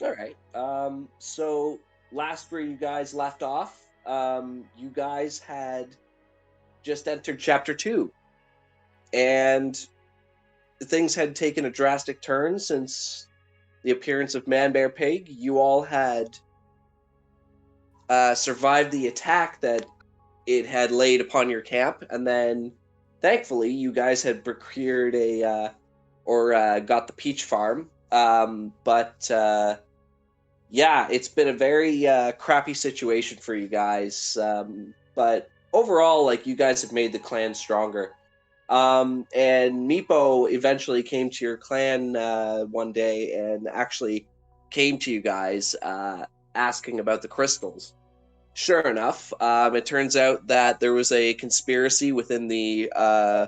All right. So last where you guys left off, you guys had just entered chapter 2, and things had taken a drastic turn since the appearance of Man Bear Pig. You all had survived the attack that it had laid upon your camp, and then thankfully you guys had procured got the peach farm. But yeah, it's been a very crappy situation for you guys. But overall, like, you guys have made the clan stronger. And Meepo eventually came to your clan one day and actually came to you guys asking about the crystals. Sure enough, it turns out that there was a conspiracy within the uh,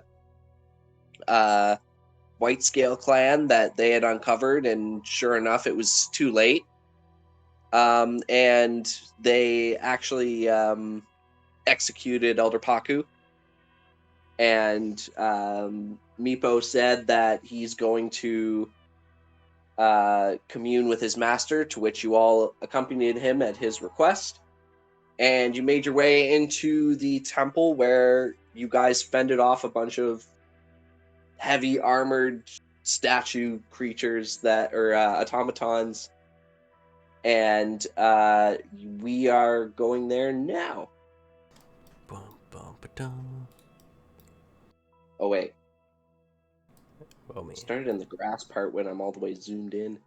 White Scale clan that they had uncovered, and sure enough, it was too late. And they actually executed Elder Paku. And Meepo said that he's going to commune with his master, to which you all accompanied him at his request. And you made your way into the temple where you guys fended off a bunch of heavy armored statue creatures that are automatons. And we are going there now. Bum, bum, ba-dum. Oh, wait. Oh, man. Started in the grass part when I'm all the way zoomed in.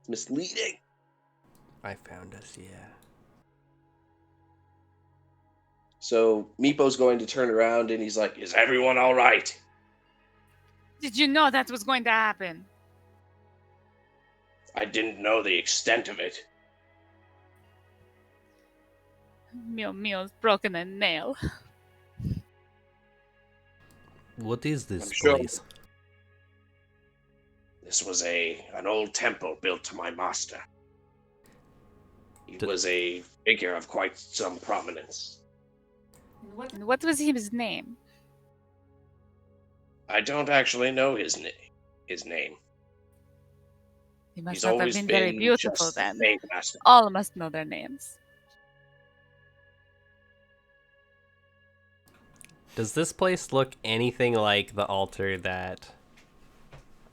It's misleading. I found us, yeah. So Meepo's going to turn around and he's like, "Is everyone all right?" Did you know that was going to happen? I didn't know the extent of it. Mio's broken a nail. What is this I'm sure. place? This was an old temple built to my master. He was a figure of quite some prominence. What was his name? I don't actually know his name. He must He's not have always been very been beautiful just the then. main master. All must know their names. Does this place look anything like the altar that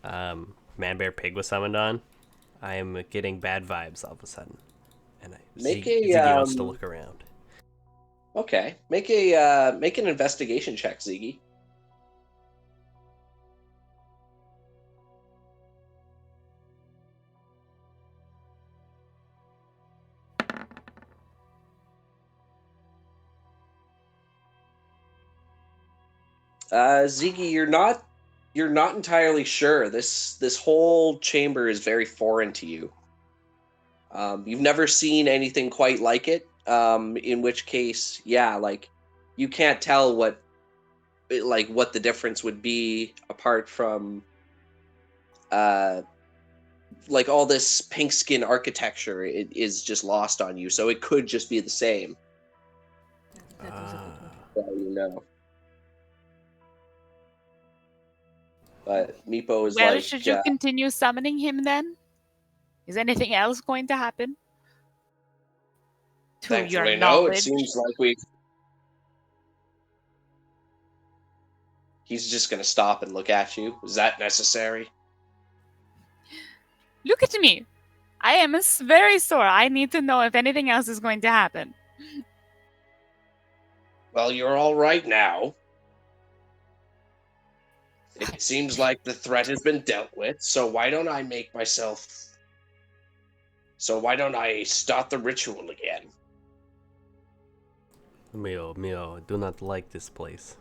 Man Bear Pig was summoned on? I am getting bad vibes all of a sudden. And Ziggy wants to look around. Okay. Make an investigation check, Ziggy. Ziggy, you're not entirely sure. This whole chamber is very foreign to you. You've never seen anything quite like it. In which case, yeah, like, you can't tell what the difference would be apart from like all this pink skin architecture. It is just lost on you, so it could just be the same. That was a good one. So, you know. But Meepo is Well, like, should you continue summoning him then? Is anything else going to happen? To your thankfully, no. It knowledge? seems like he's just gonna stop and look at you. Is that necessary? Look at me. I am very sore. I need to know if anything else is going to happen. Well, you're all right now. It seems like the threat has been dealt with, so why don't I start the ritual again? Mio, I do not like this place.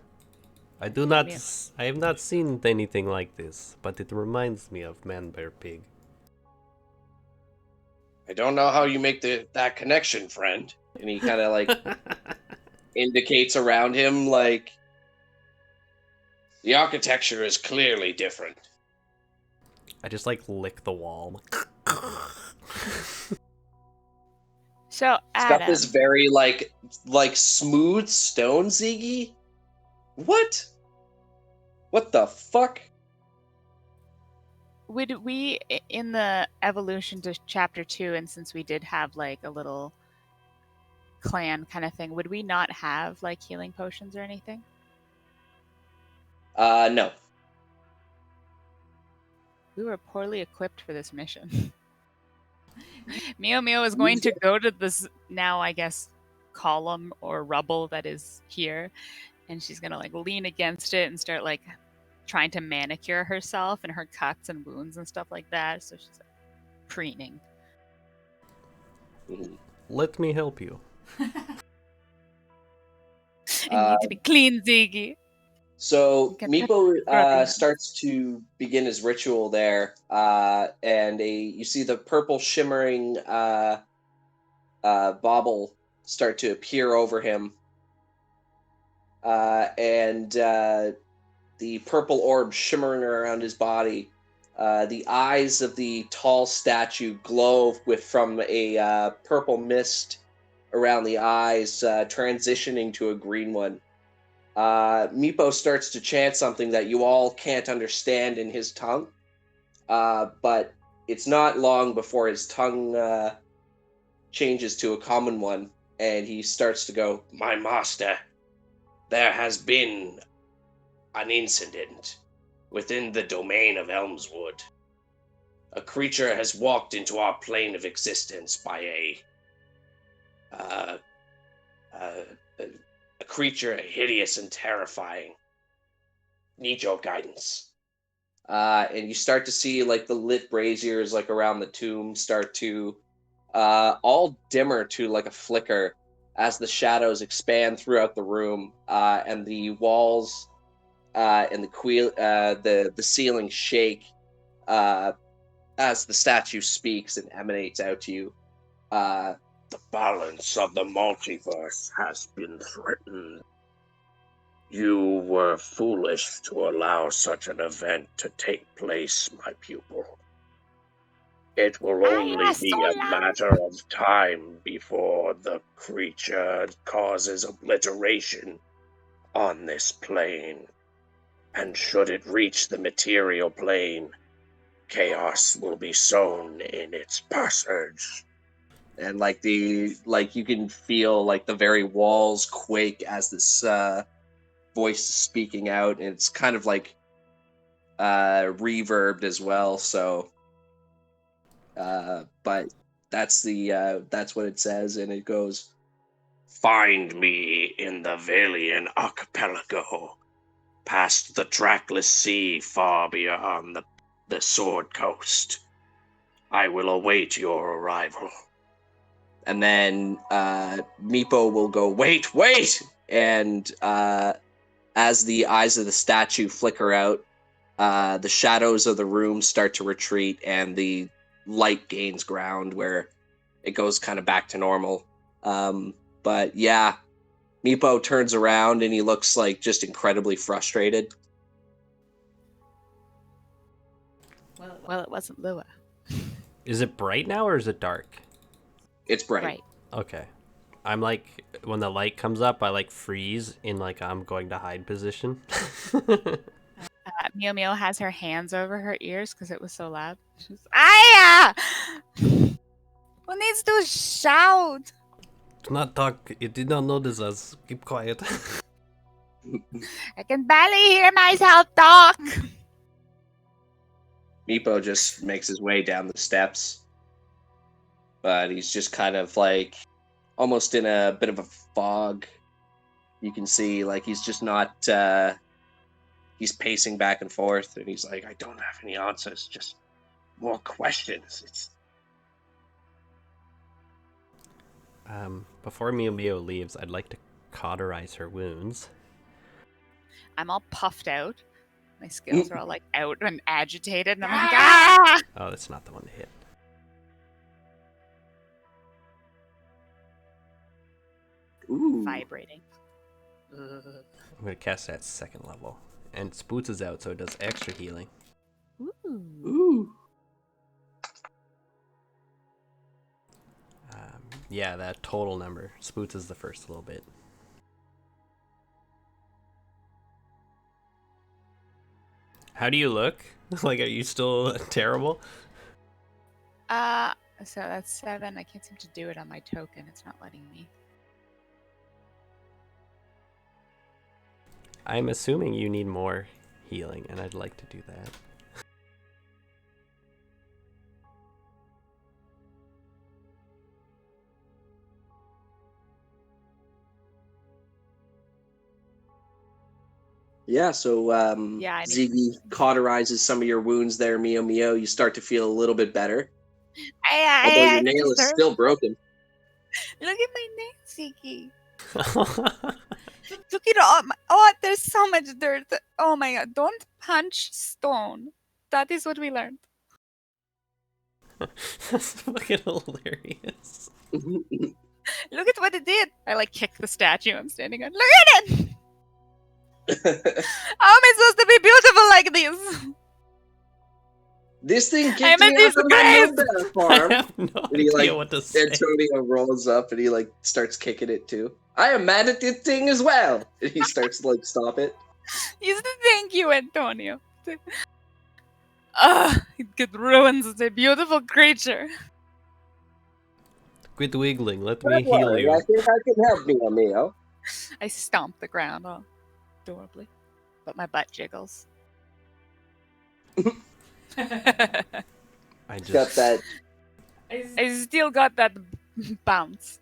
I have not seen anything like this, but it reminds me of Man Bear Pig. I don't know how you make that connection, friend. And he kind of like indicates around him, like, the architecture is clearly different. I just like lick the wall. So, It's Adam, got this very like smooth stone, Ziggy. What? What the fuck? would we, in the evolution to chapter 2, and since we did have like a little clan kind of thing, would we not have like healing potions or anything? No. We were poorly equipped for this mission. Mio is going to go to this now, I guess, column or rubble that is here, and she's gonna like lean against it and start like trying to manicure herself and her cuts and wounds and stuff like that. So she's like preening. Mhm. Let me help you. It needs to be clean, Ziggy. So Get Meepo grubby. starts to begin his ritual there, and you see the purple shimmering bauble start to appear over him, and the purple orb shimmering around his body. The eyes of the tall statue glow from a purple mist around the eyes, transitioning to a green one. Meepo starts to chant something that you all can't understand in his tongue, but it's not long before his tongue changes to a common one, and he starts to go, "My master, there has been an incident within the domain of Elmswood. A creature has walked into our plane of existence by uh, a creature hideous and terrifying. Need your guidance." And you start to see like the lit braziers like around the tomb start to all dimmer to like a flicker as the shadows expand throughout the room, and the walls and the ceiling shake as the statue speaks and emanates out to you. The balance of the multiverse has been threatened. You were foolish to allow such an event to take place, my pupil. It will only be a matter of time before the creature causes obliteration on this plane. And should it reach the material plane, chaos will be sown in its passage. And you can feel like the very walls quake as this voice is speaking out, and it's kind of like reverbed as well. So, but that's what it says, and it goes, "Find me in the Valian archipelago, past the trackless sea, far beyond the Sword Coast. I will await your arrival." And then Meepo will go, wait! And as the eyes of the statue flicker out, the shadows of the room start to retreat, and the light gains ground where it goes kind of back to normal. But yeah, Meepo turns around and he looks like just incredibly frustrated. Well, it wasn't Lua. Is it bright now or is it dark? It's bright. Right. Okay. I'm like, when the light comes up, I like freeze in like I'm going to hide position. Mio has her hands over her ears because it was so loud. She's, Aya! Who needs to shout? Do not talk. You did not notice us. Keep quiet. I can barely hear myself talk. Meepo just makes his way down the steps, but he's just kind of like almost in a bit of a fog. You can see like he's just not he's pacing back and forth, and he's like, "I don't have any answers, just more questions." Before Mio leaves, I'd like to cauterize her wounds. I'm all puffed out. My skills are all like out and agitated, and I'm like, ah! Oh, that's not the one to hit. Ooh. Vibrating. I'm gonna cast that second level. And Spoots is out, so it does extra healing. Ooh. Yeah, that total number. Spoots is the first little bit. How do you look? Like, are you still terrible? So that's 7. I can't seem to do it on my token. It's not letting me. I'm assuming you need more healing, and I'd like to do that. Yeah, so Yeah, I need Ziggy cauterizes some of your wounds there, Mio Mio. You start to feel a little bit better. Although your nail is still broken. Look at my nail, Ziggy. Took it off. Oh, there's so much dirt. Oh my god! Don't punch stone. That is what we learned. That's fucking hilarious. Look at what it did. I like kick the statue I'm standing on. Look at it. How am I supposed to be beautiful like this? This thing I'm kicked a me out of my disgrace! mobile I farm. have no And he, idea like, what to say. Antonio rolls up and he like starts kicking it too. I am mad at this thing as well. And he starts to like stop it. Yes, thank you, Antonio. It ruins the beautiful creature. Quit wiggling, let Don't me heal worry, you. I think I can help Mio Mio. I stomp the ground adorably, but my butt jiggles. I just Got that. I still got that bounce.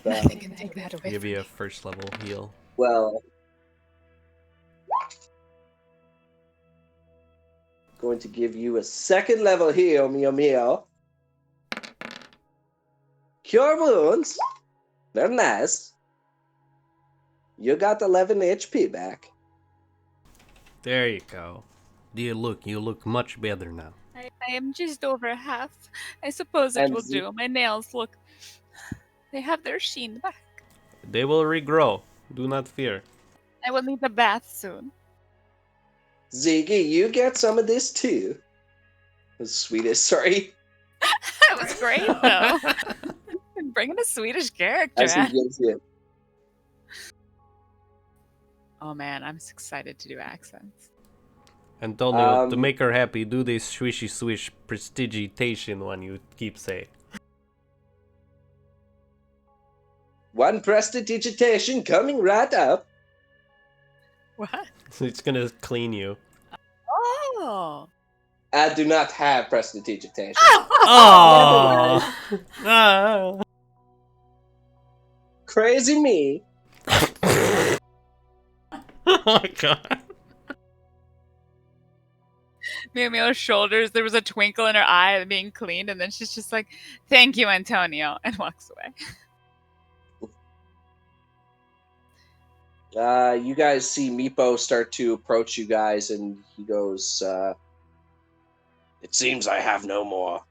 Nothing can take that away. give from you me. a first level heal. Well, going to give you a second level heal, Mio Mio. Cure wounds. Very nice. You got 11 HP back. There you go. You look much better now. I am just over half. I suppose it And will do. My nails look. They have their sheen back. They will regrow. Do not fear. I will need a bath soon. Ziggy, you get some of this too. The sweetest, sorry. That was great, though. Bringing a Swedish character. As he gives you. Oh man, I'm so excited to do accents. Antonio, to make her happy, do this swishy swish prestigitation one you keep saying. One prestidigitation coming right up. What? So it's gonna clean you. Oh. I do not have prestidigitation. Oh! Ah. Crazy me. Oh my god. Mio's shoulders, there was a twinkle in her eye at being cleaned, and then she's just like, "Thank you, Antonio," and walks away. You guys see Meepo start to approach you guys, and he goes, "It seems I have no more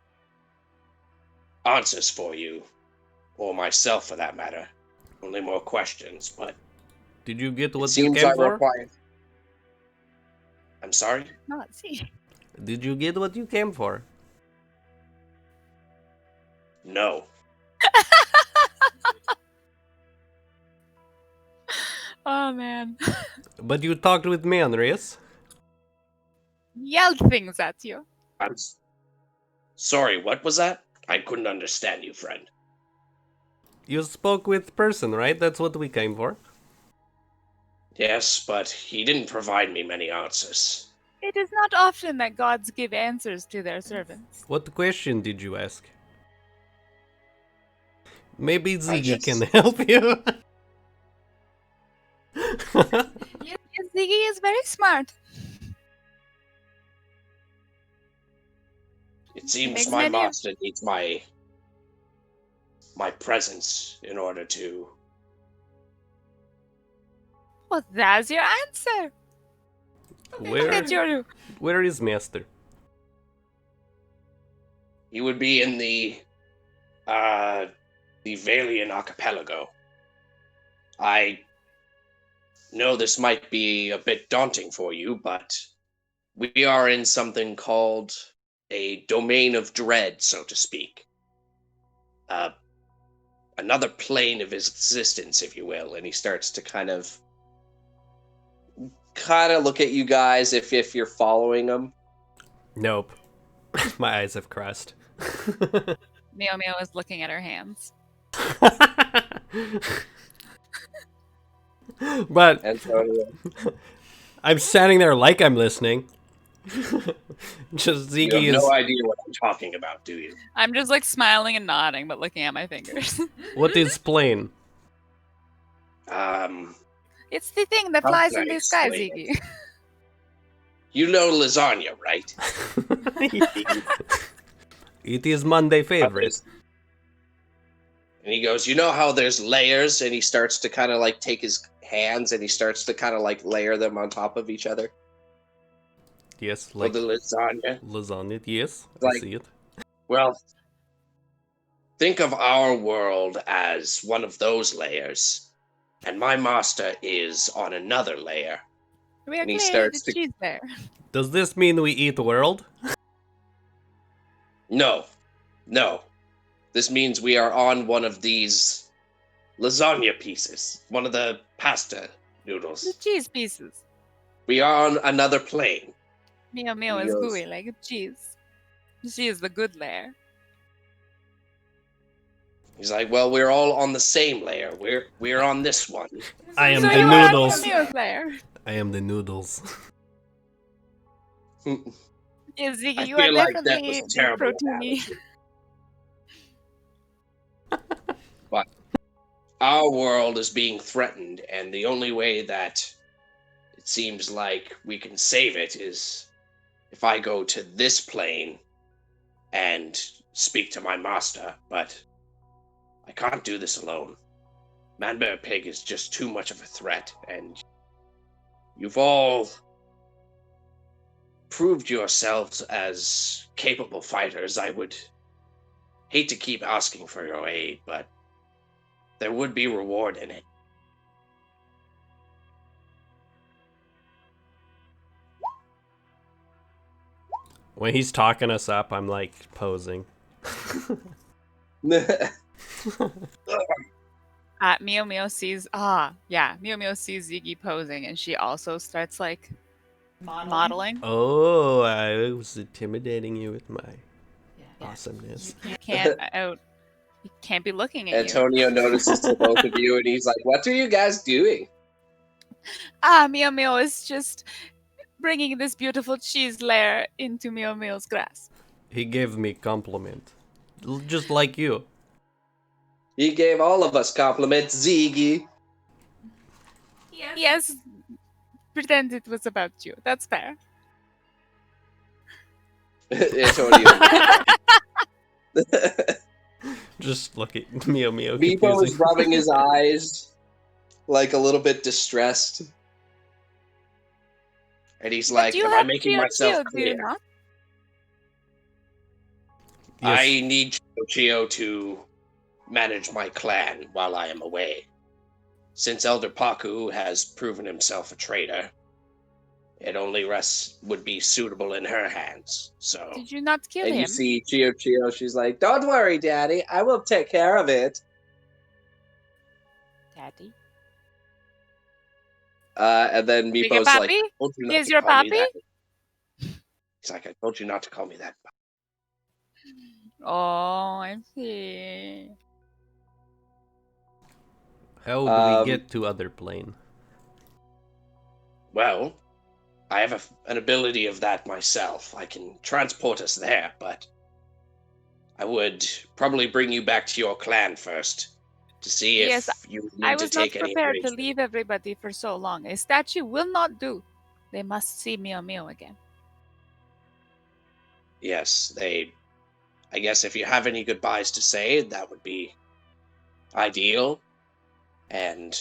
answers for you, or myself for that matter. Only more questions, but Did you get it what you seems came I for? require." I'm sorry? Not see. Did you get what you came for? No. Oh man. But you talked with me, Andreas. Yelled things at you. I'm sorry, what was that? I couldn't understand you, friend. You spoke with person, right? That's what we came for. Yes, but he didn't provide me many answers. It is not often that gods give answers to their servants. What question did you ask? Maybe Ziggy can just- help you. Yes, Ziggy is very smart. It seems Makes my many- master needs my presence in order to... Well, that's your answer. Look at your... Where is Master? He would be in the Valian archipelago. I know this might be a bit daunting for you, but we are in something called a domain of dread, so to speak. Another plane of his existence, if you will, and he starts to kind of kind of look at you guys if you're following him. Nope. My eyes have crossed. Mio Mio is looking at her hands. But Antonio. I'm standing there like I'm listening. Just You Ziggy have is. no idea what I'm talking about, do you? I'm just like smiling and nodding, but looking at my fingers. What is plain? It's the thing that How flies can in I the sky, explain Ziggy. You know lasagna, right? It is Monday favorite. And he goes, you know how there's layers, and he starts to kind of like take his hands and he starts to kind of like layer them on top of each other. Yes, Like the lasagna. lasagna. Yes, Like- I see it. Well, think of our world as one of those layers, and my master is on another layer. We are And he clear starts the to- cheese there. Does this mean we eat world? No. This means we are on one of these lasagna pieces, one of the pasta The noodles. cheese pieces. We are on another plane. Mio Mio is Yes. gooey like cheese. She is the good layer. He's like, well, we're all on the same layer. We're on this one. I am So the you are noodles. Mio Mio's layer. I am the noodles. Yeah, Ziggy, I you are feel like that definitely was a terrible proteiny. But our world is being threatened, and the only way that it seems like we can save it is if I go to this plane and speak to my master, but I can't do this alone. Manbear Pig is just too much of a threat, and you've all proved yourselves as capable fighters. I would hate to keep asking for your aid, but there would be reward in it. When he's talking us up, I'm like posing. Mio Mio sees Ziggy posing, and she also starts like modeling. Oh, I was intimidating you with my awesomeness. You can't be looking at you. Antonio notices the both of you, and he's like, "What are you guys doing?" Mio Mio is just bringing this beautiful cheese layer into Mio Mio's grasp. He gave me compliment. Just like you. He gave all of us compliments, Ziggy. Yes, pretend it was about you. That's fair. Antonio. Just look at Mio Mio. Meepo confusing. is rubbing his eyes, like a little bit distressed. And he's like, you am I have making Chio myself Chio, do you clear? not? Yes. I need Chio to manage my clan while I am away. Since Elder Paku has proven himself a traitor, it only would be suitable in her hands. So, Did you not kill and him? you see Chio, she's like, don't worry, Daddy, I will take care of it. Daddy? And then Biggie Meepo's like, Papi? I told you not Here's to your call me papi? that. He's like, I told you not to call me that. Oh, I see. How do Um, we get to other plane? Well, I have an ability of that myself. I can transport us there, but I would probably bring you back to your clan first to see if Yes, you I need to was not take any prepared to arrangement. leave everybody for so long. A statue will not do. They must see Mio Mio again. Yes, I guess if you have any goodbyes to say, that would be ideal. And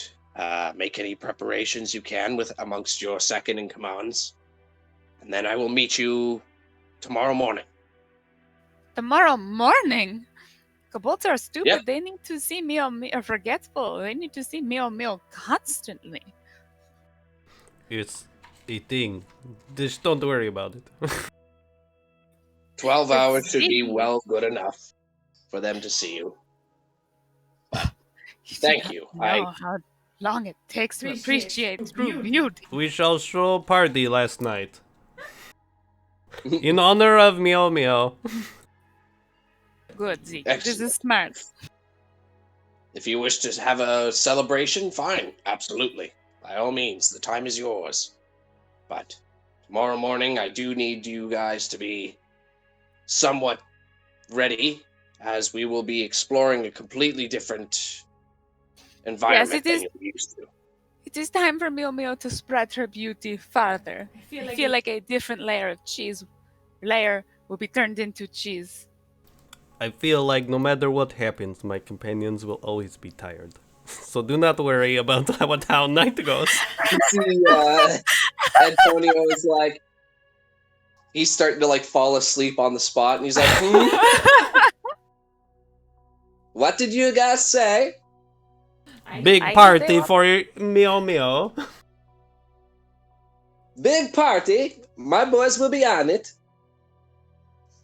make any preparations you can with amongst your second in commands. And then I will meet you tomorrow morning. Tomorrow morning? Kobolds are stupid. Yeah. They need to see Mio Mio, forgetful. They need to see Mio Mio constantly. It's a thing. Just don't worry about it. 12 hours should be Ziggy. well good enough for them to see you. Thank you. Know how long it takes to appreciate true beauty. We shall throw a party last night. In honor of Meow Meow. Good, Zeke. This is smart. If you wish to have a celebration, fine. Absolutely. By all means, the time is yours. But tomorrow morning, I do need you guys to be somewhat ready, as we will be exploring a completely different environment than you're used to. It is time for Meow Meow to spread her beauty farther. I feel like a different layer of cheese will be turned into cheese. I feel like no matter what happens, my companions will always be tired. So do not worry about how night goes. You see, Antonio is like, he's starting to like fall asleep on the spot, and he's like, what did you guys say? Big party for Meow Meow. Big party. My boys will be on it.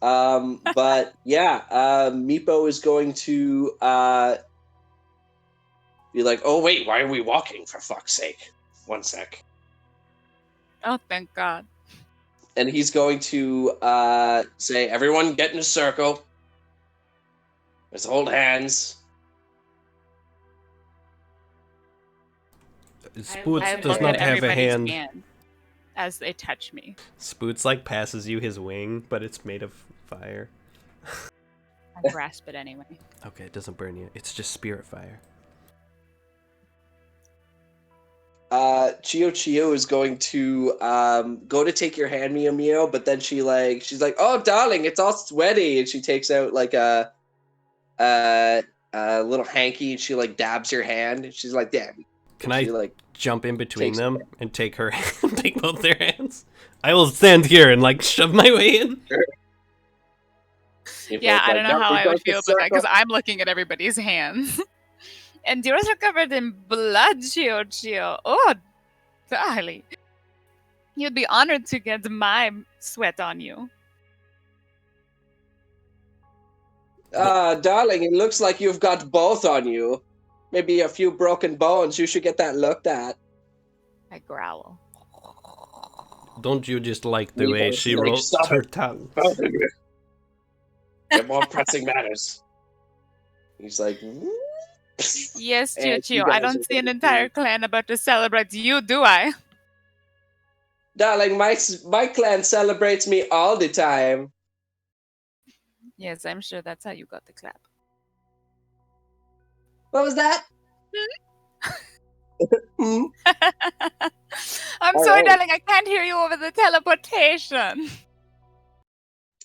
But yeah, Meepo is going to be like, oh wait, why are we walking, for fuck's sake? One sec. Oh, thank God. And he's going to say, everyone get in a circle. Let's hold hands. Spoots I does look not at have a everybody's hand. as they touch me. Spoots like passes you his wing, but it's made of fire. I grasp it anyway. Okay, it doesn't burn you. It's just spirit fire. Chio is going to go to take your hand, Meow Meow, but then she's like, oh darling, it's all sweaty, and she takes out like a little hanky, and she like dabs your hand, and she's like, damn. Can and I she, like, jump in between them and take her hand, take both their hands? I will stand here and like shove my way in. Yeah, I don't know how I would feel about that, because I'm looking at everybody's hands. And yours are covered in blood, Chio. Oh, darling. You'd be honored to get my sweat on you. Darling, it looks like you've got both on you. Maybe a few broken bones. You should get that looked at. I growl. Don't you just like the way she rolls her tongue? Get more pressing matters. He's like, yes, Chio. I don't see an entire clan about to celebrate you, do I? Darling, my clan celebrates me all the time. Yes, I'm sure that's how you got the clap. What was that? I'm sorry, darling. I can't hear you over the teleportation.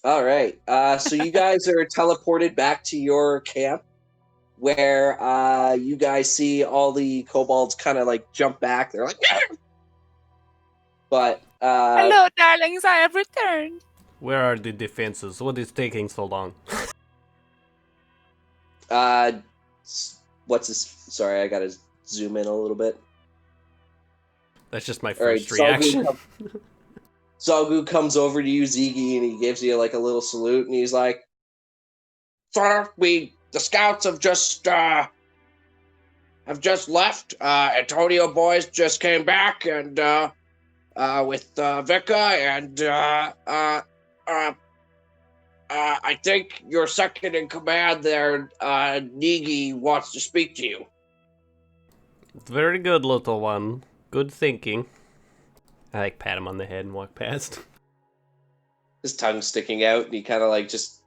All right. So you guys are teleported back to your camp, where you guys see all the kobolds kind of like jump back. They're like, but hello, darlings. I have returned. Where are the defenses? What is taking so long? What's this? Sorry, I gotta zoom in a little bit. That's just my first reaction. Zalgu comes over to you, Ziggy, and he gives you like a little salute, and he's like, "Sir, the scouts have just left. Antonio boys just came back, and with Vika, and I think your second in command there, Nigi, wants to speak to you." Very good, little one. Good thinking. I like pat him on the head and walk past. His tongue's sticking out, and he kind of like just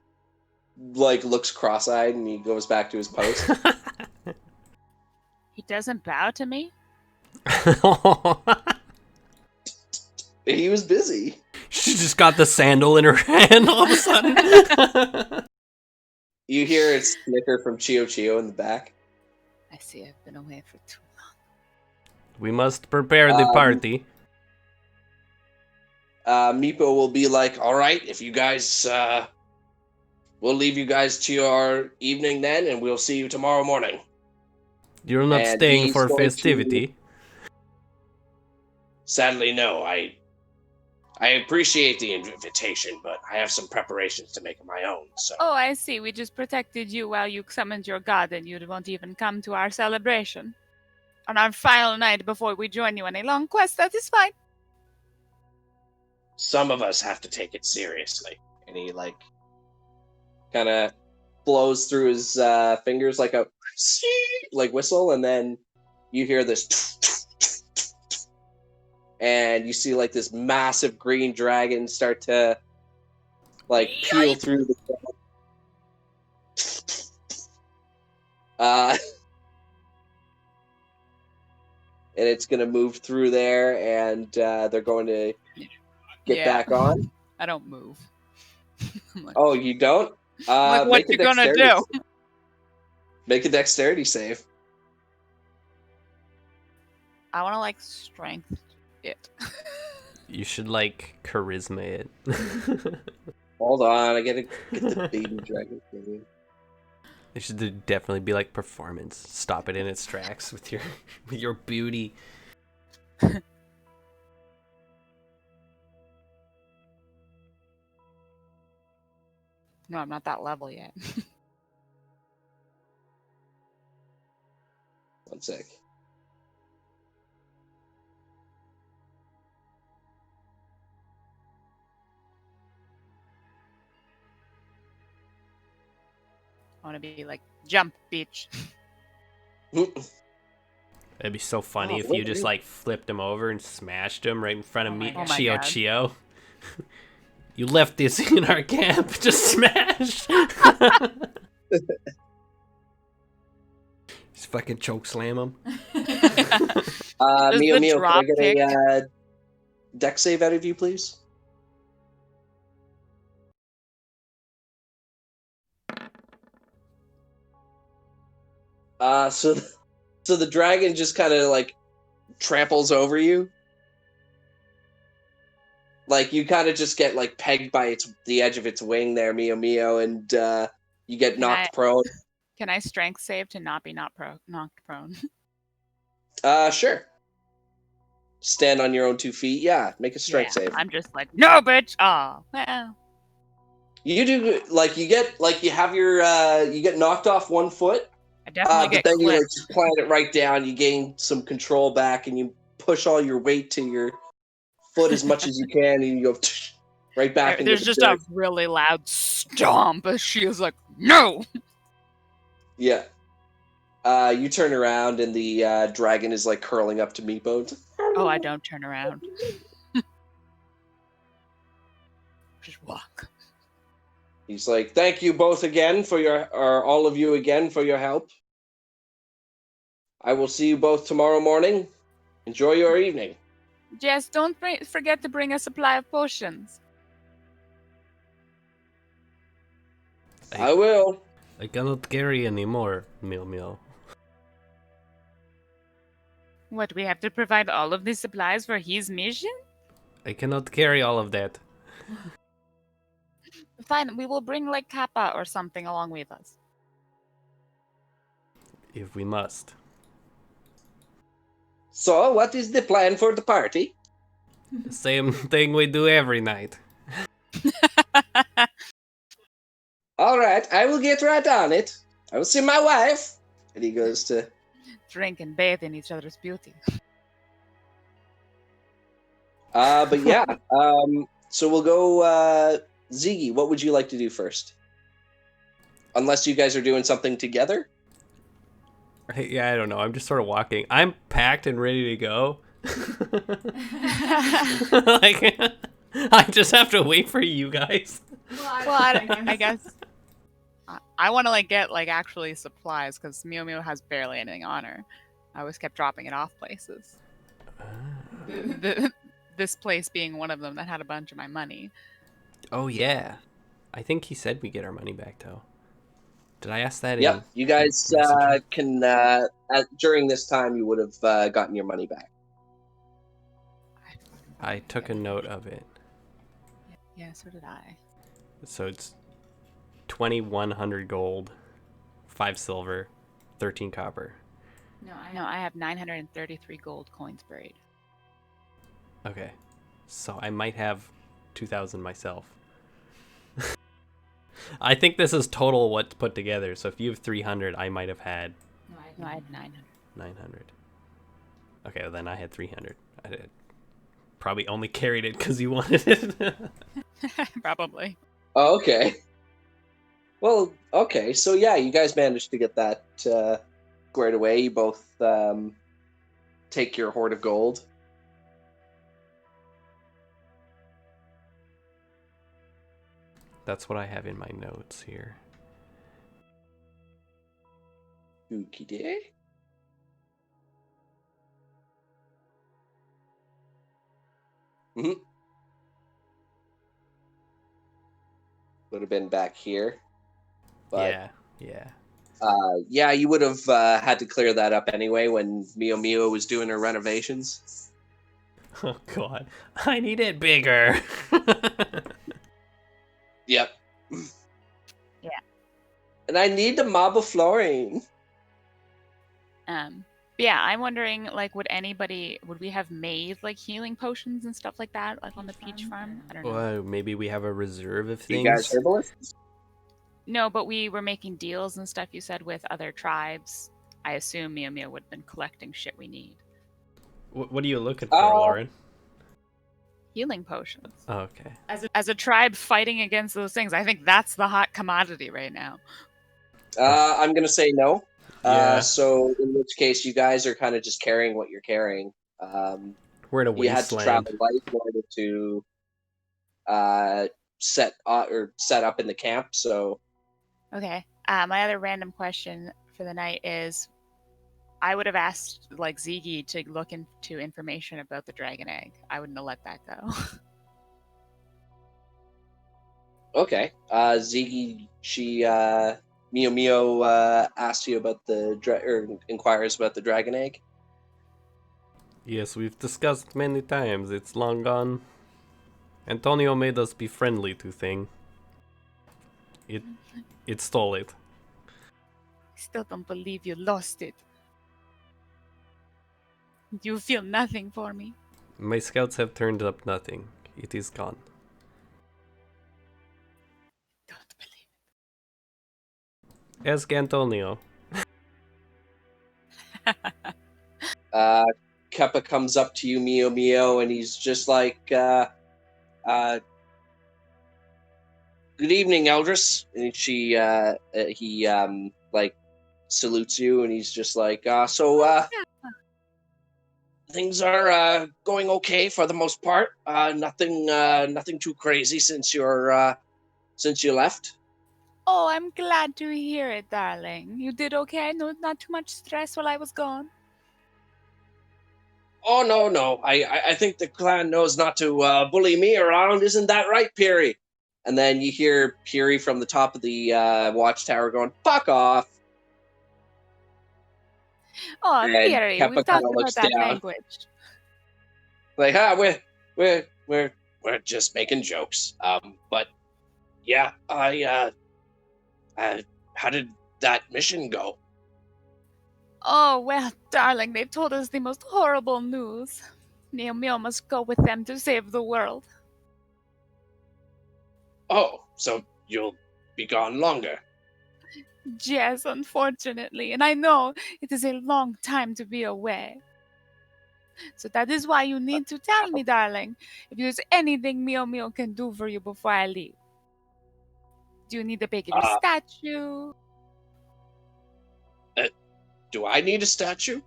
like looks cross-eyed, and he goes back to his post. He doesn't bow to me? He was busy. She just got the sandal in her hand all of a sudden. You hear a snicker from Chio in the back. I see I've been away for too long. We must prepare the party. Meepo will be like, all right, if you guys, we'll leave you guys to your evening then, and we'll see you tomorrow morning. You're not staying for festivity. Sadly, no. I appreciate the invitation, but I have some preparations to make of my own, so. Oh, I see. We just protected you while you summoned your god, and you won't even come to our celebration. on our final night before we join you on a long quest. That is fine. Some of us have to take it seriously. And he, like, kind of blows through his fingers like a like whistle, and then you hear this and you see like this massive green dragon start to like peel through the and it's gonna move through there, and they're going to get back on. I don't move. Like, oh, you don't? Like, what you gonna do? Make a dexterity save. I want to like strength it. You should like charisma it. Hold on, I gotta get the baby dragon thing. It should definitely be like performance. Stop it in its tracks with your beauty. No, I'm not that level yet. 1 sec. I want to be like, jump, bitch. It'd be so funny if you just like flipped him over and smashed him right in front of me. Chio Chio. You left this in our camp. Just smash. Just fucking choke slam him. Mio, can I get a dex save out of you, please? So the dragon just kind of like tramples over you. Like you kind of just get like pegged by the edge of its wing there, Mio, and you get knocked prone. Can I strength save to not be knocked prone? Sure. Stand on your own 2 feet. Yeah, make a strength save. I'm just like, no, bitch. Oh, well. You do like you get knocked off 1 foot. I definitely get but then clipped. you like just plant it right down. You gain some control back, and you push all your weight to your foot as much as you can, and you go right back. There's just a really loud stomp as she is like, no. Yeah. You turn around, and the dragon is like curling up to Meatbone. Oh, I don't turn around. Just walk. He's like, "Thank you both again or all of you again for your help. I will see you both tomorrow morning. Enjoy your evening." Jess, don't forget to bring a supply of potions. I will. I cannot carry anymore, Mio. What, we have to provide all of these supplies for his mission? I cannot carry all of that. Fine, we will bring like Kappa or something along with us. If we must. So, what is the plan for the party? The same thing we do every night. All right, I will get right on it. I will see my wife. And he goes to drink and bathe in each other's beauty. But yeah, so we'll go, Ziggy, what would you like to do first? Unless you guys are doing something together? Yeah, I don't know. I'm just sort of walking. I'm packed and ready to go. Like, I just have to wait for you guys. Well, I guess I want to like get like actually supplies because Mio has barely anything on her. I always kept dropping it off places. This place being one of them that had a bunch of my money. Oh yeah, I think he said we get our money back though. Did I ask that? Yep, you guys can during this time you would have gotten your money back. I took a note of it. Yeah, so did I. So it's 2,100 gold, 5 silver, 13 copper. No, I have 933 gold coins buried. Okay, so I might have 2,000 myself. I think this is total what's put together. So if you have 300, I might have had. No, I had 900. 900. Okay, well, then I had 300. I did. Probably only carried it because you wanted it. Probably. Oh, okay. Well, okay. So yeah, you guys managed to get that squared away. You both take your hoard of gold. That's what I have in my notes here. Okie day. Mm-hmm. Would have been back here. But, yeah. Yeah, you would have had to clear that up anyway when Mio was doing her renovations. Oh god, I need it bigger. Yep. Yeah. And I need the marble flooring. Yeah, I'm wondering, like, would we have made, like, healing potions and stuff like that, like, on the peach farm? I don't know. Well, maybe we have a reserve of things. You guys herbalists? No, but we were making deals and stuff, you said, with other tribes. I assume Mio would have been collecting shit we need. What are you looking for, Lauren? Healing potions. Oh, okay. As a tribe fighting against those things, I think that's the hot commodity right now. I'm going to say no. Yeah. So in which case, you guys are kind of just carrying what you're carrying. We're in a You had to wasteland. travel light in order to set up in the camp. So Okay. My other random question for the night is, I would have asked like Ziggy to look into information about the dragon egg. I wouldn't have let that go. okay, Ziggy, she Mio asked you about or inquires about the dragon egg. Yes, we've discussed many times. It's long gone. Antonio made us be friendly to thing. It stole it. I still don't believe you lost it. You feel nothing for me. My scouts have turned up nothing. It is gone. Don't believe Ask Antonio. Keppa comes up to you, Mio, and he's just like, "Good evening, Eldris." And he like salutes you, and he's just like, things are going okay for the most part. Nothing too crazy since you left. Oh, I'm glad to hear it, darling. You did okay? No, not too much stress while I was gone? Oh, no. I think the clan knows not to bully me around. Isn't that right, Peary? And then you hear Peary from the top of the watchtower going, "Fuck off." Oh, And Peary, Keppa we've talked about that down. language. Like, we're just making jokes. But yeah, how did that mission go? Oh, well, darling, they've told us the most horrible news. Mio must go with them to save the world. Oh, so you'll be gone longer. Yes, unfortunately, and I know it is a long time to be away. So that is why you need to tell me, darling, if there's anything Mio can do for you before I leave. Do you need a bigger statue? Do I need a statue?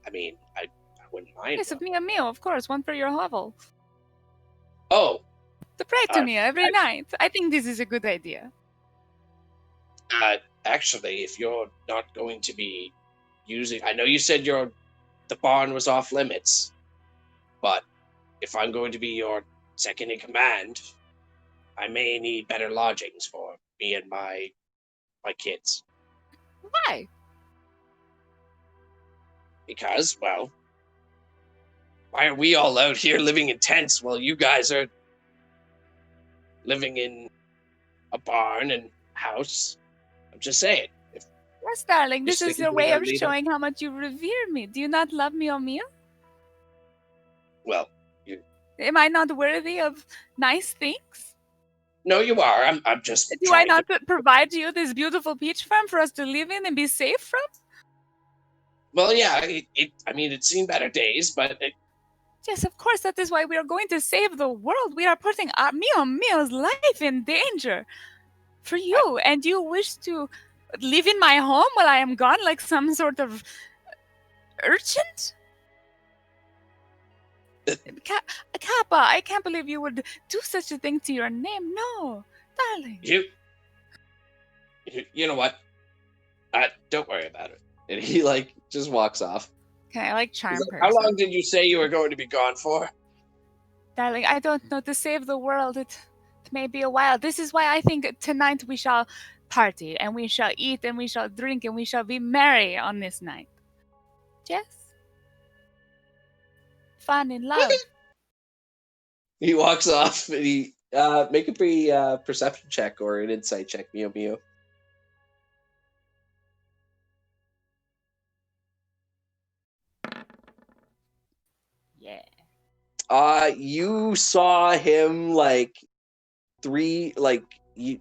I mean, I wouldn't mind. Yes, of Mio, of course, one for your hovel. Oh. To pray to me every night. I think this is a good idea. Actually, if you're not going to be using... I know you said the barn was off limits, but if I'm going to be your second in command, I may need better lodgings for me and my kids. Why? Because, well, why are we all out here living in tents while you guys are living in a barn and house? I'm just saying. Yes, darling, this is your way of showing how much you revere me. Do you not love me, Mio? Well, am I not worthy of nice things? No, you are. I'm just. Do I not provide you this beautiful peach farm for us to live in and be safe from? Well, yeah, I mean, it's seen better days, but... Yes, of course, that is why we are going to save the world. We are putting Mio's life in danger for you, and you wish to live in my home while I am gone like some sort of urchin? Kappa, I can't believe you would do such a thing to your name. No, darling. You know what? Don't worry about it. And he, just walks off. Can I, charm her? How long did you say you were going to be gone for? Darling, I don't know. To save the world, it may be a while. This is why I think tonight we shall party, and we shall eat, and we shall drink, and we shall be merry on this night. Yes? Fun and love. He walks off, and he make a perception check or an insight check, Mio. Yeah. You saw him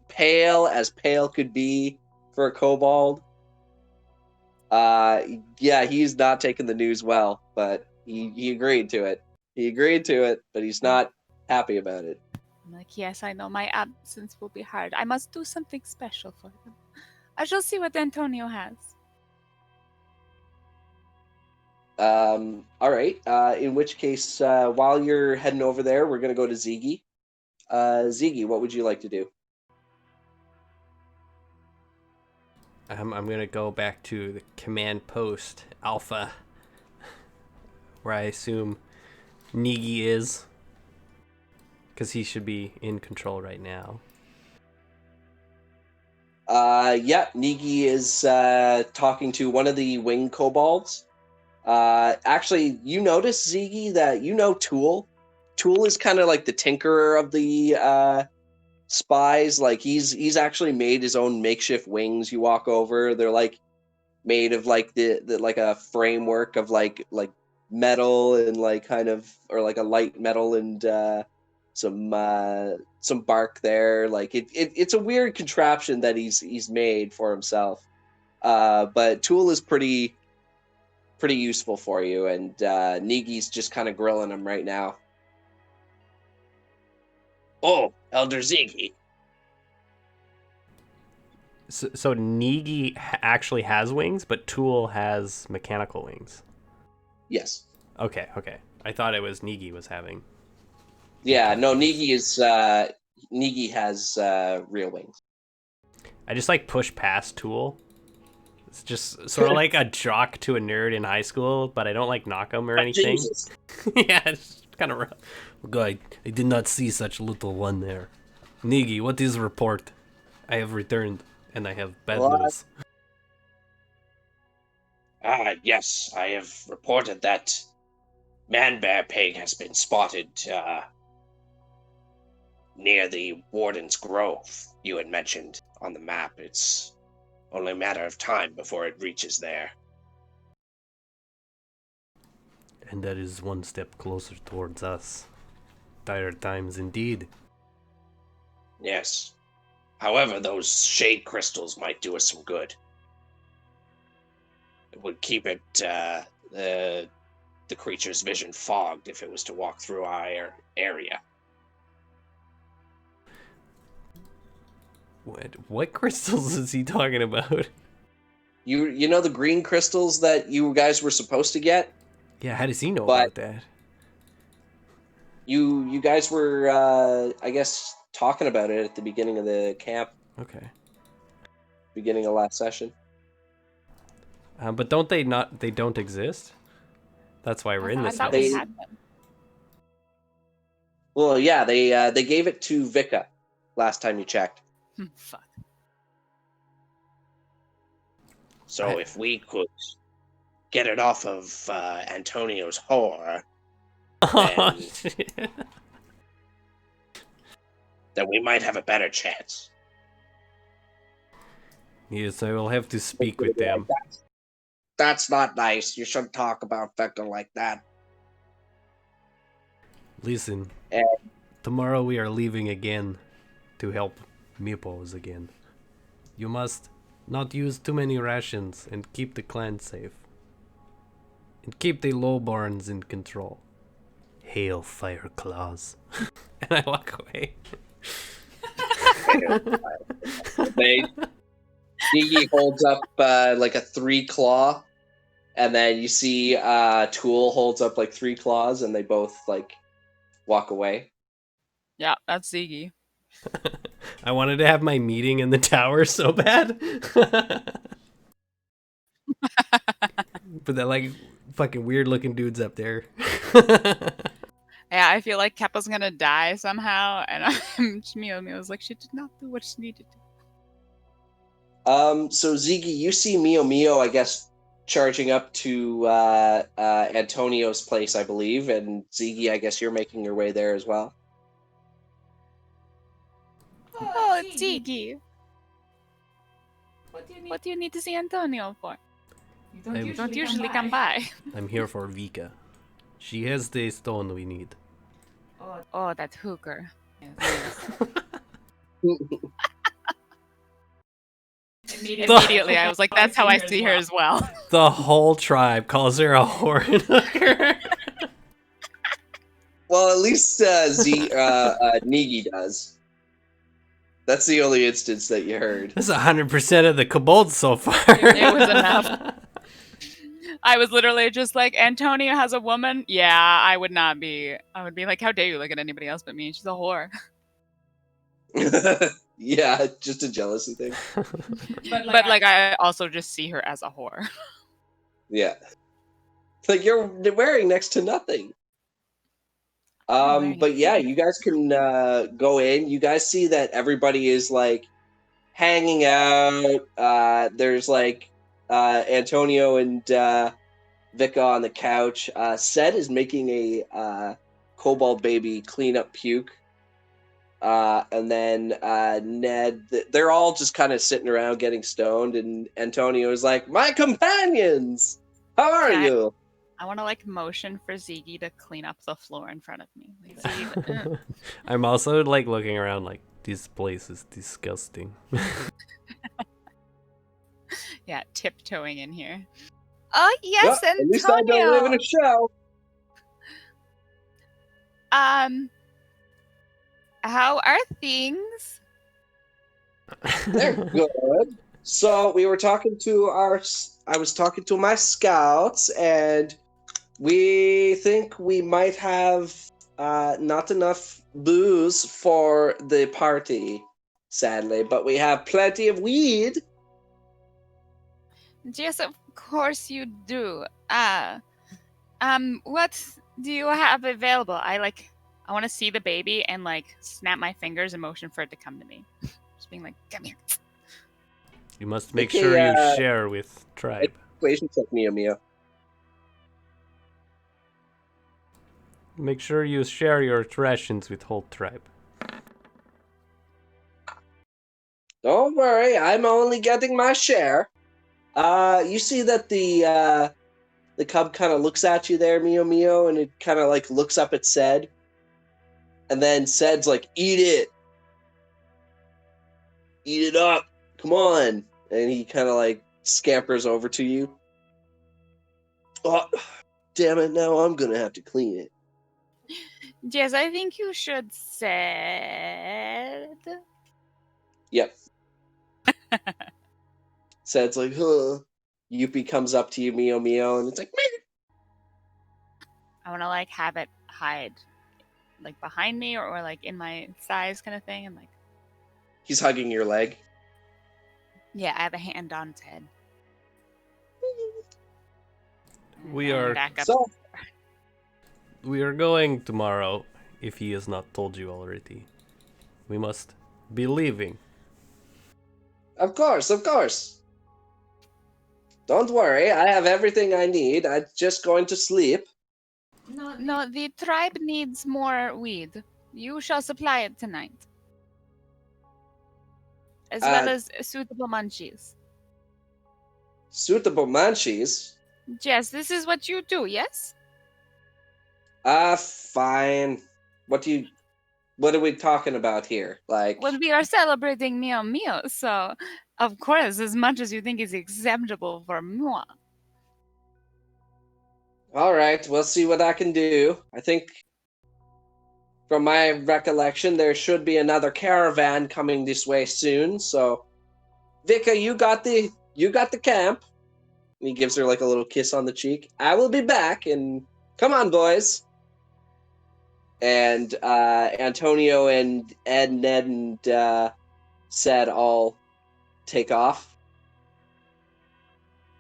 pale as pale could be for a kobold. Yeah, he's not taking the news well, but he agreed to it. He agreed to it, but he's not happy about it. I'm like, yes, I know my absence will be hard. I must do something special for him. I shall see what Antonio has. All right. In which case, while you're heading over there, we're gonna go to Ziggy. Ziggy, what would you like to do? I'm gonna go back to the command post Alpha, where I assume Nigi is, because he should be in control right now. Yeah, Nigi is talking to one of the wing kobolds. Actually, you notice, Ziggy, that you know Tool. Tool is kind of like the tinkerer of the spies. Like he's actually made his own makeshift wings. You walk over, they're made of the a framework of like metal and kind of, or a light metal and some bark there. It's a weird contraption that he's made for himself. But Tool is pretty useful for you, and Nigi's just kind of grilling him right now. Oh, Elder Ziggy. So Nigi actually has wings, but Tool has mechanical wings. Yes. Okay. I thought it was Nigi was having. Yeah, no, Nigi has real wings. I just push past Tool. It's just sort of like a jock to a nerd in high school, but I don't knock him or anything. Yeah, it's kind of rough. Guy, I did not see such little one there. Nigi, what is the report? I have returned, and I have bad news. Yes, I have reported that Man-Bear Pig has been spotted near the Warden's Grove you had mentioned on the map. It's only a matter of time before it reaches there. And that is one step closer towards us. Dire times indeed. Yes. However, those shade crystals might do us some good. It would keep it the creature's vision fogged if it was to walk through our area. What crystals is he talking about? You know the green crystals that you guys were supposed to get? Yeah, how does he know about that? You guys were, I guess, talking about it at the beginning of the camp. Okay. Beginning of last session. But don't they not? They don't exist. That's why we're in this house. We had them. Well, yeah, they gave it to Vika last time you checked. Fuck. So if we could get it off of Antonio's whore, then we might have a better chance. Yes, I will have to speak with them. That's not nice. You shouldn't talk about Vector like that. Listen, tomorrow we are leaving again to help Meepos again. You must not use too many rations and keep the clan safe. and keep the low barns in control. Hail, fire claws. And I walk away. Iggy holds up like a 3-claw, and then you see Tool holds up like 3 claws, and they both like walk away. Yeah, that's Ziggy. I wanted to have my meeting in the tower so bad. But that like fucking weird looking dude's up there. Yeah, I feel like Keppa's gonna die somehow, and Mio was like, she did not do what she needed to. So Ziggy, you see Mio, I guess, charging up to Antonio's place, I believe, and Ziggy, I guess you're making your way there as well. Oh, it's Ziggy. What do you need to see Antonio for? You don't usually come by. I'm here for Vika. She has the stone we need. Oh, that hooker. Immediately, I was like, that's how I see her as well. The whole tribe calls her a whore and hooker. Well, at least Nigi does. That's the only instance that you heard. That's 100% of the Kobold so far. It was enough. I was literally just like, Antonio has a woman? Yeah, I would not be. I would be like, how dare you look at anybody else but me? She's a whore. Yeah, just a jealousy thing. But like, I also just see her as a whore. Yeah. Like, you're wearing next to nothing. But yeah, you guys can go in. You guys see that everybody is like hanging out. There's like Antonio and Vika on the couch. Sed is making a Kobold baby clean up puke. And then Ned, they're all just kind of sitting around getting stoned. And Antonio is like, my companions, how are you? I want to like motion for Ziggy to clean up the floor in front of me. Like, Ziggy, I'm also like looking around like, this place is disgusting. Yeah, tiptoeing in here. Oh yes, well, Antonio. At least I don't live in a show. How are things? They're good. So we were talking to I was talking to my scouts, and we think we might have not enough booze for the party, sadly, but we have plenty of weed. Yes, of course you do. What do you have available? I want to see the baby and like snap my fingers and motion for it to come to me. Just being like, come here. You must make sure you share with tribe. Equation check, Mio. Make sure you share your rations with whole tribe. Don't worry, I'm only getting my share. You see that the cub kind of looks at you there, Mio, and it kind of like looks up at Sed. And then Sed's like, eat it. Eat it up. Come on. And he kind of like scampers over to you. Oh, damn it. Now I'm going to have to clean it. Yes, I think you should Sed. Yep. Sed's like, huh. Yuppie comes up to you, Mio, and it's like, meh. I want to like have it hide like behind me or like in my thighs kind of thing, and like He's hugging your leg. Yeah, I have a hand on its head. We are going tomorrow, if he has not told you already. We must be leaving. Of course. Don't worry, I have everything I need. I'm just going to sleep. No, the tribe needs more weed. You shall supply it tonight. As well as suitable munchies. Suitable munchies? Yes, this is what you do, yes? Fine. What are we talking about here? Like, well, we are celebrating Mio, so of course, as much as you think is acceptable for moi. All right, we'll see what I can do. I think, from my recollection, there should be another caravan coming this way soon. So, Vika, you got the camp. And he gives her like a little kiss on the cheek. I will be back, and come on, boys. And Antonio and Ed, Ned, and Sed all take off.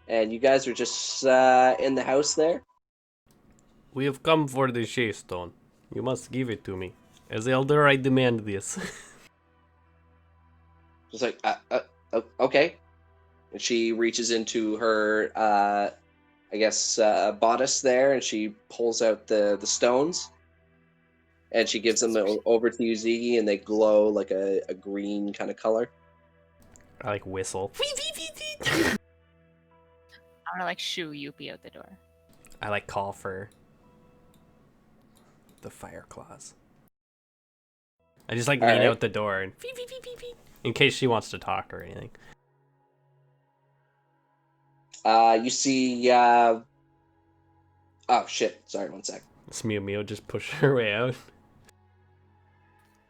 And you guys are just in the house there. We have come for the Shea Stone. You must give it to me. As elder, I demand this. Just like, okay. And she reaches into her, bodice there, and she pulls out the stones. And she gives them over to you, Ziggy, and they glow like a green kind of color. I like whistle. I want to like shoo Yuppie out the door. I like call for the fire claws. I just like lean out the door and in case she wants to talk or anything. You see. Oh shit! Sorry, 1 sec. It's Mio just pushed her way out.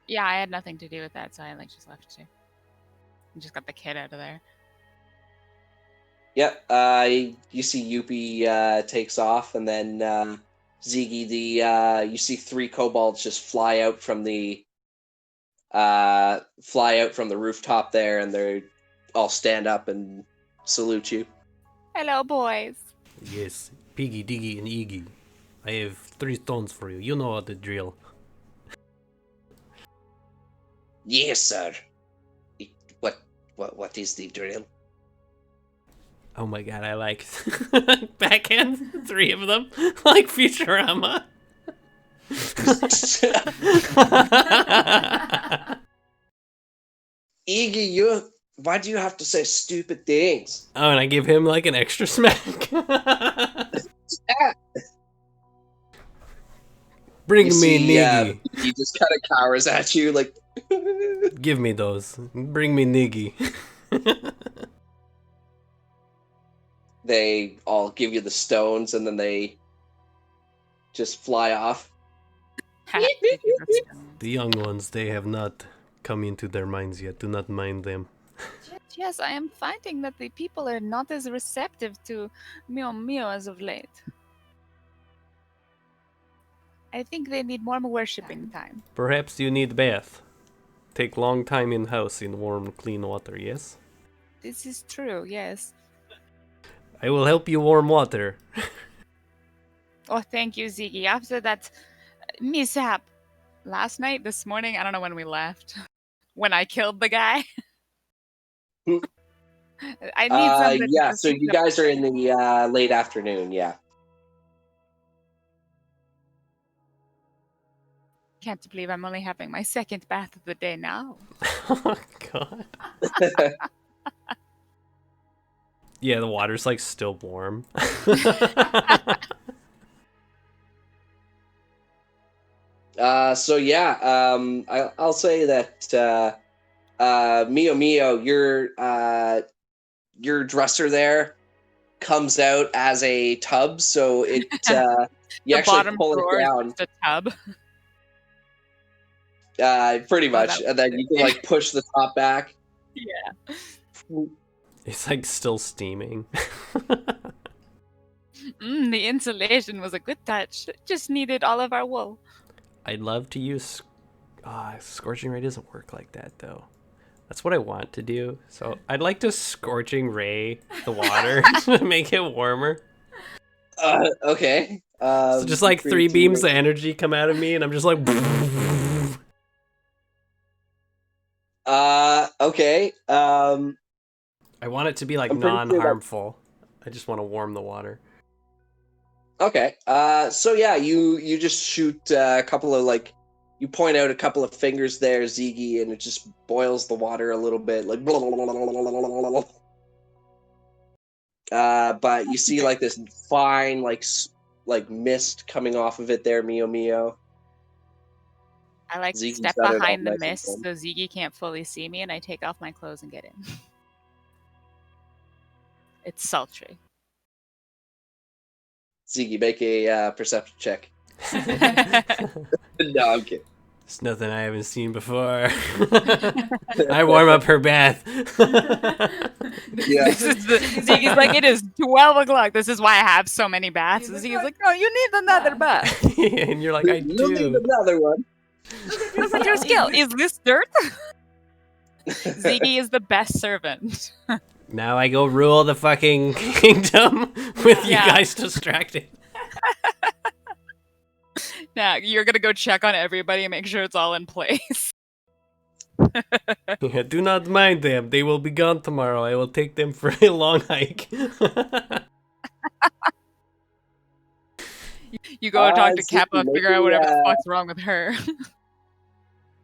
Yeah, I had nothing to do with that, so I like just left too. I just got the kid out of there. Yep. You see Yuppie takes off, and then Ziggy, you see 3 kobolds just fly out from the rooftop there, and they all stand up and salute you. Hello, boys. Yes, Piggy, Diggy, and Iggy. I have 3 stones for you. You know the drill. Yes, sir. What is the drill? Oh my god, I like backhand 3 of them like Futurama. Iggy, why do you have to say stupid things? Oh, and I give him like an extra smack. Bring me Niggy. He just kind of cowers at you like. Give me those. Bring me Niggy. They all give you the stones, and then they just fly off. The young ones, they have not come into their minds yet. Do not mind them. Yes, I am finding that the people are not as receptive to Mio Mio as of late. I think they need more worshipping time. Perhaps you need bath. Take long time in house in warm, clean water, yes? This is true, yes. I will help you warm water. Oh, thank you, Ziggy. After that mishap last night, this morning, I don't know when we left. When I killed the guy. I need something. Yeah, so you guys are in the late afternoon, yeah. Can't believe I'm only having my 2nd bath of the day now. Oh, God. Yeah, the water's like still warm. So yeah, I'll say that Mio, your dresser there comes out as a tub, so it you the actually bottom pull drawer it is down. just a tub. Pretty much, and then you can like push the top back. Yeah. It's like still steaming. The insulation was a good touch. Just needed all of our wool. I'd love to use... Scorching Ray doesn't work like that, though. That's what I want to do. So I'd like to Scorching Ray the water to make it warmer. Okay. So just like 3 beams of energy come out of me, and I'm just like... Okay. I want it to be like non-harmful. I just want to warm the water. Okay. So yeah, you just shoot a couple of like, you point out a couple of fingers there, Ziggy, and it just boils the water a little bit, like. But you see like this fine like mist coming off of it there, Mio. I like Ziggy's step got it all behind the nice and mist warm. so Ziggy can't fully see me, and I take off my clothes and get in. It's sultry. Ziggy, make a perception check. No, I'm kidding. It's nothing I haven't seen before. I warm up her bath. Yeah. Ziggy's like, it is 12 o'clock. This is why I have so many baths. And Ziggy's like, no, you need another bath. And you're like, I You'll need do. another one. Look at your skill. Is this dirt? Ziggy is the best servant. Now I go rule the fucking kingdom with you Yeah. guys distracted. Now you're gonna go check on everybody and make sure it's all in place. Do not mind them. They will be gone tomorrow. I will take them for a long hike. You go talk to Ziggy, Kappa and make figure out a, whatever the fuck's wrong with her.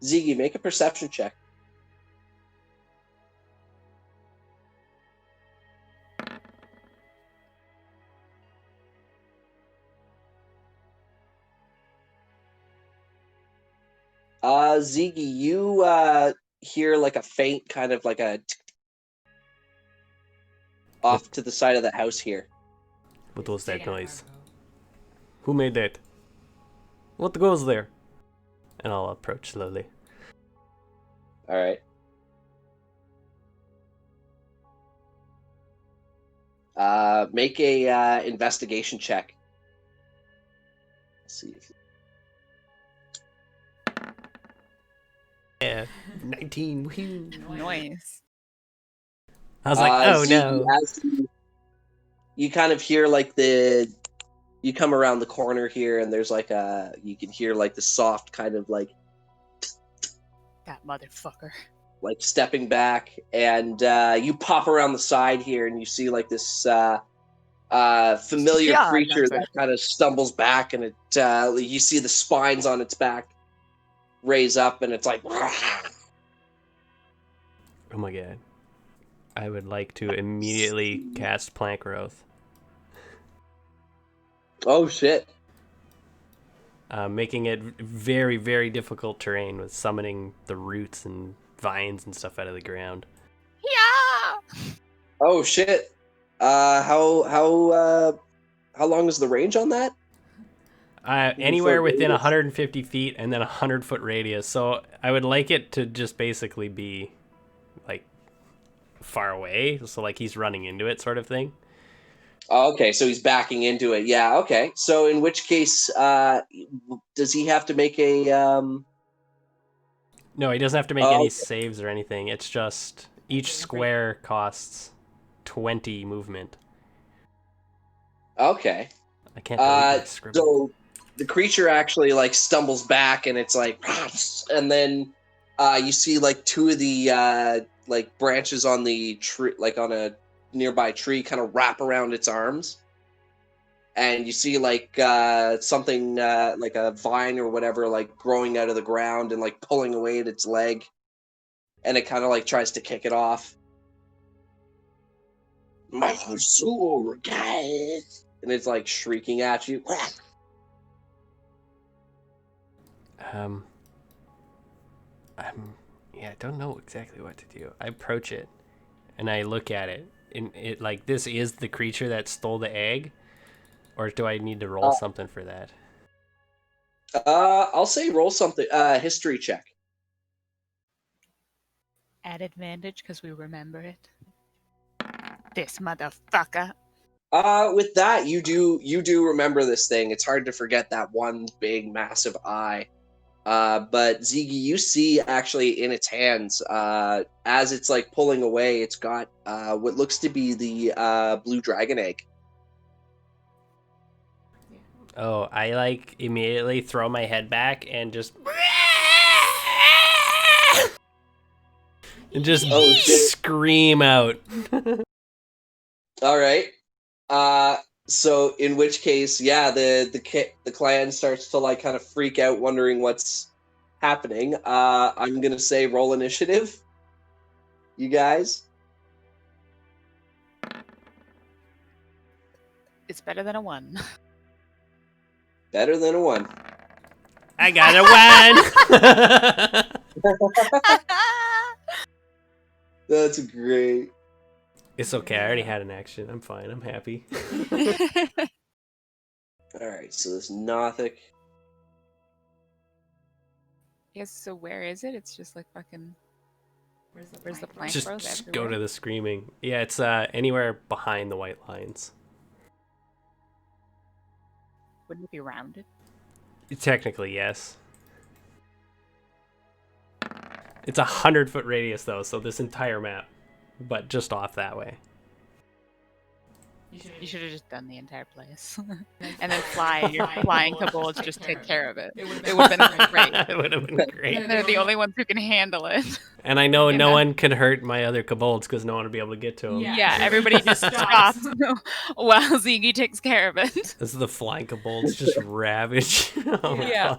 Ziggy, make a perception check. Ziggy, you hear like a faint kind of like a off to the side of the house here. What was that noise? Who made that? What goes there? And I'll approach slowly. All right. Make a investigation check. Let's see. Yeah, 19. Whee. Noise. I was like, oh Ziggy, no. as you kind of hear like you come around the corner here, and there's like you can hear like the soft kind of like That motherfucker. like stepping back, and you pop around the side here, and you see like this familiar Yeah, creature that's that kind of stumbles back, and it you see the spines on its back raise up, and it's like Oh my god. I would like to immediately cast Plank Growth. oh shit. Making it very, very difficult terrain with summoning the roots and vines and stuff out of the ground. Yeah. Oh shit. How long is the range on that? Anywhere foot within radius. 150 feet and then a 100-foot radius. So I would like it to just basically be like far away. So like he's running into it sort of thing. Oh, okay, so he's backing into it. Yeah, okay. So in which case, does he have to make a No, he doesn't have to make Oh, any okay. saves or anything. It's just each square costs 20 movement. Okay. I can't believe I scribbled. So the creature actually like stumbles back, and it's like, and then you see like two of the like branches on the tree, like on a nearby tree, kind of wrap around its arms, and you see like something like a vine or whatever like growing out of the ground and like pulling away at its leg, and it kind of like tries to kick it off. My soul, guys, and it's like shrieking at you. I don't know exactly what to do. I approach it and I look at it, and it like, this is the creature that stole the egg, or do I need to roll something for that? I'll say roll something. History check. At advantage because we remember it. This motherfucker. With that, you do remember this thing. It's hard to forget that one big massive eye. But Ziggy, you see actually in its hands, as it's like pulling away, it's got what looks to be the blue dragon egg. Oh, I like immediately throw my head back and just Oh, shit. scream out. All right. So in which case, yeah, the clan starts to like kind of freak out, wondering what's happening. I'm gonna say roll initiative. You guys. It's better than a 1. Better than a 1. I got a 1. That's great. It's okay. I already had an action. I'm fine. I'm happy. All right, so this Nothic. Yes. So where is it? It's just like fucking. Where's the plank Just, bros? just go Everywhere? to the screaming. Yeah, it's anywhere behind the white lines. Wouldn't it be rounded? Technically, yes. It's 100-foot radius though, so this entire map, but just off that way. You should have just done the entire place, and then your flying kobolds just take care of it. It would have been great. It would have been great. They're the only ones who can handle it. And I know no one can hurt my other kobolds because no one will be able to get to them. Yeah, everybody just stops while Ziggy takes care of it. This is the flying kobolds just ravage. Oh my Yeah.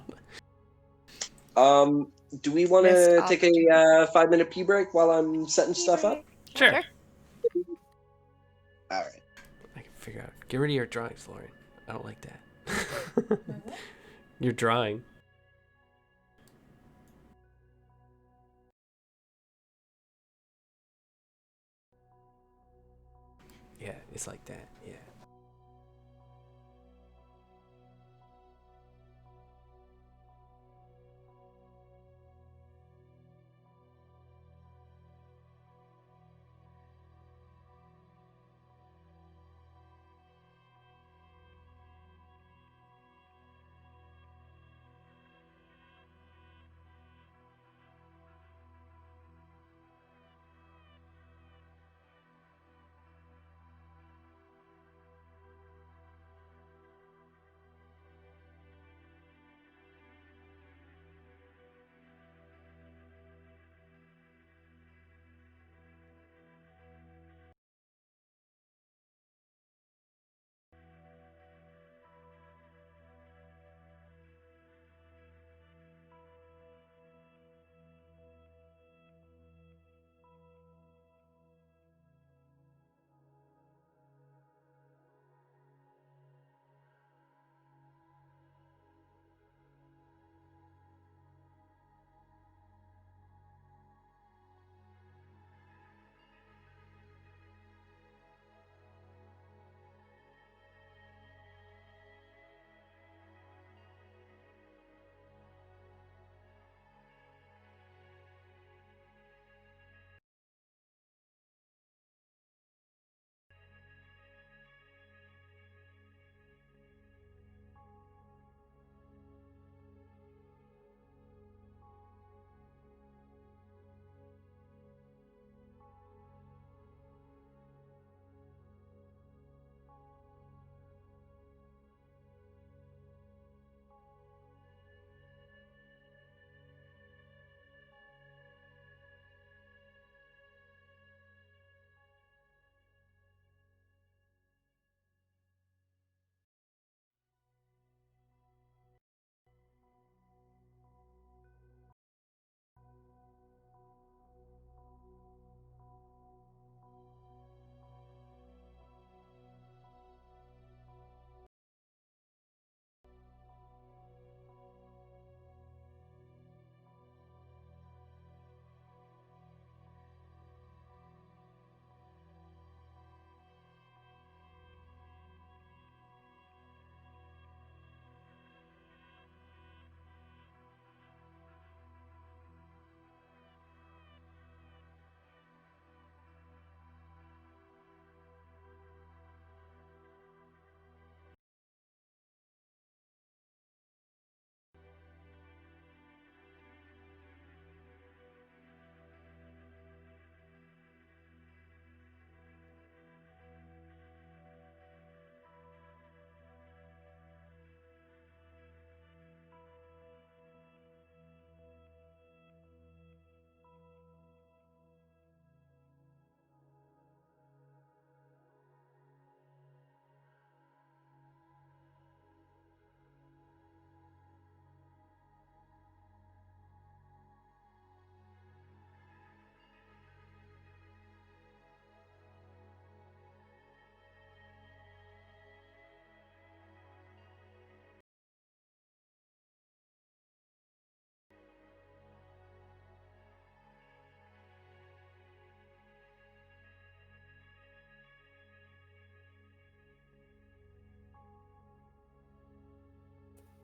God. Do we want to take a 5-minute pee break while I'm setting stuff up? Sure. All right. I can figure out. Get rid of your drawings, Lauren. I don't like that. Your drawing. Yeah, it's like that. Yeah.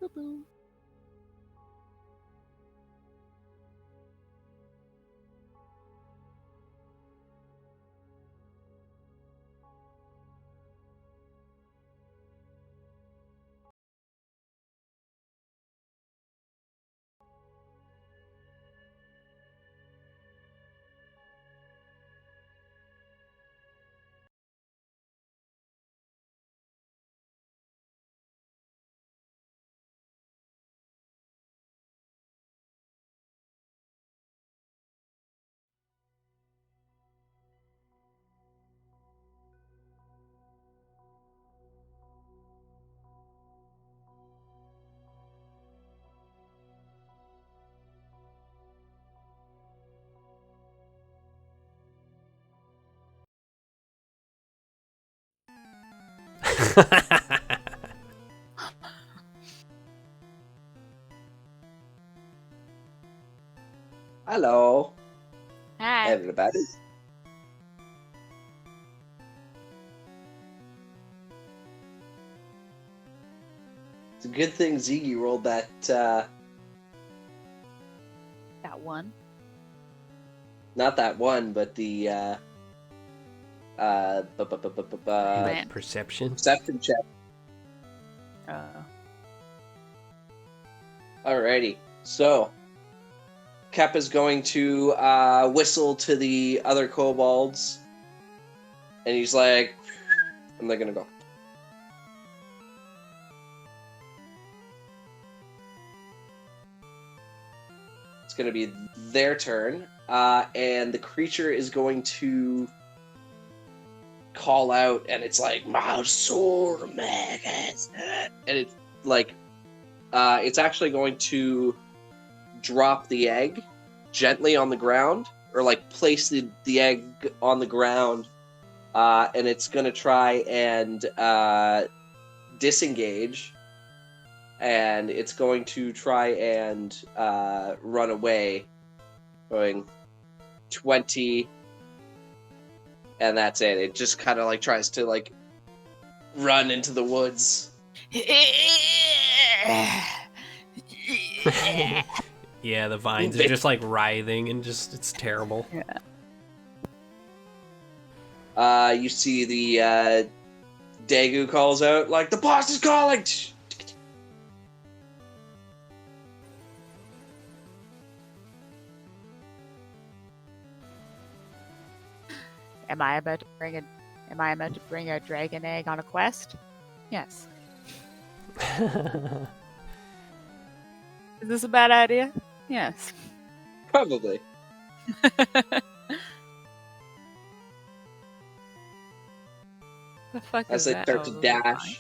Boo-boo. Hello, Hi. everybody. It's a good thing Ziggy rolled that. That one. Not that one, but the Man. Perception. perception check. Alrighty, so Kep is going to whistle to the other kobolds, and he's like, and they're gonna go. It's gonna be their turn, and the creature is going to call out, and it's like, Mausur Magus, and it's like, it's actually going to drop the egg gently on the ground, or like place the egg on the ground, and it's going to try and disengage, and it's going to try and run away, going 20, and that's it. It just kind of like tries to like run into the woods. Yeah, the vines are just like writhing and just it's terrible. You see the Dagu calls out like, the boss is calling. Am I about to bring a dragon egg on a quest? Yes. Is this a bad idea? Yes. Probably. The fuck As is they that? start to those are dash. fine.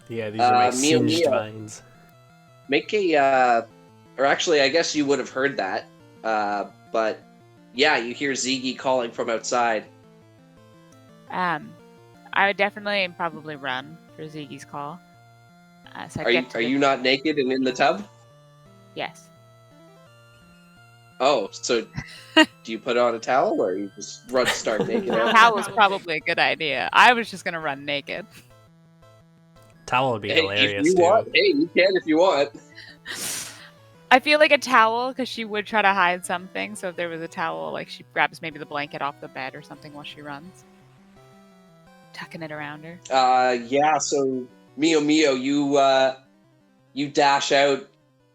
Yeah, these are my Mio singed Mio. vines. Make a, or actually, I guess you would have heard that, but yeah, you hear Ziggy calling from outside. I would definitely and probably run for Ziggy's call. So I'd Are get to the- you not naked and in the tub? Yes. Oh, so do you put on a towel, or you just run start naked? A towel was probably a good idea. I was just gonna run naked. Towel would be Hey, hilarious if you too. want, hey, you can if you want. I feel like a towel because she would try to hide something. So if there was a towel, like she grabs maybe the blanket off the bed or something while she runs, tucking it around her. Yeah. So Mio Mio, you dash out,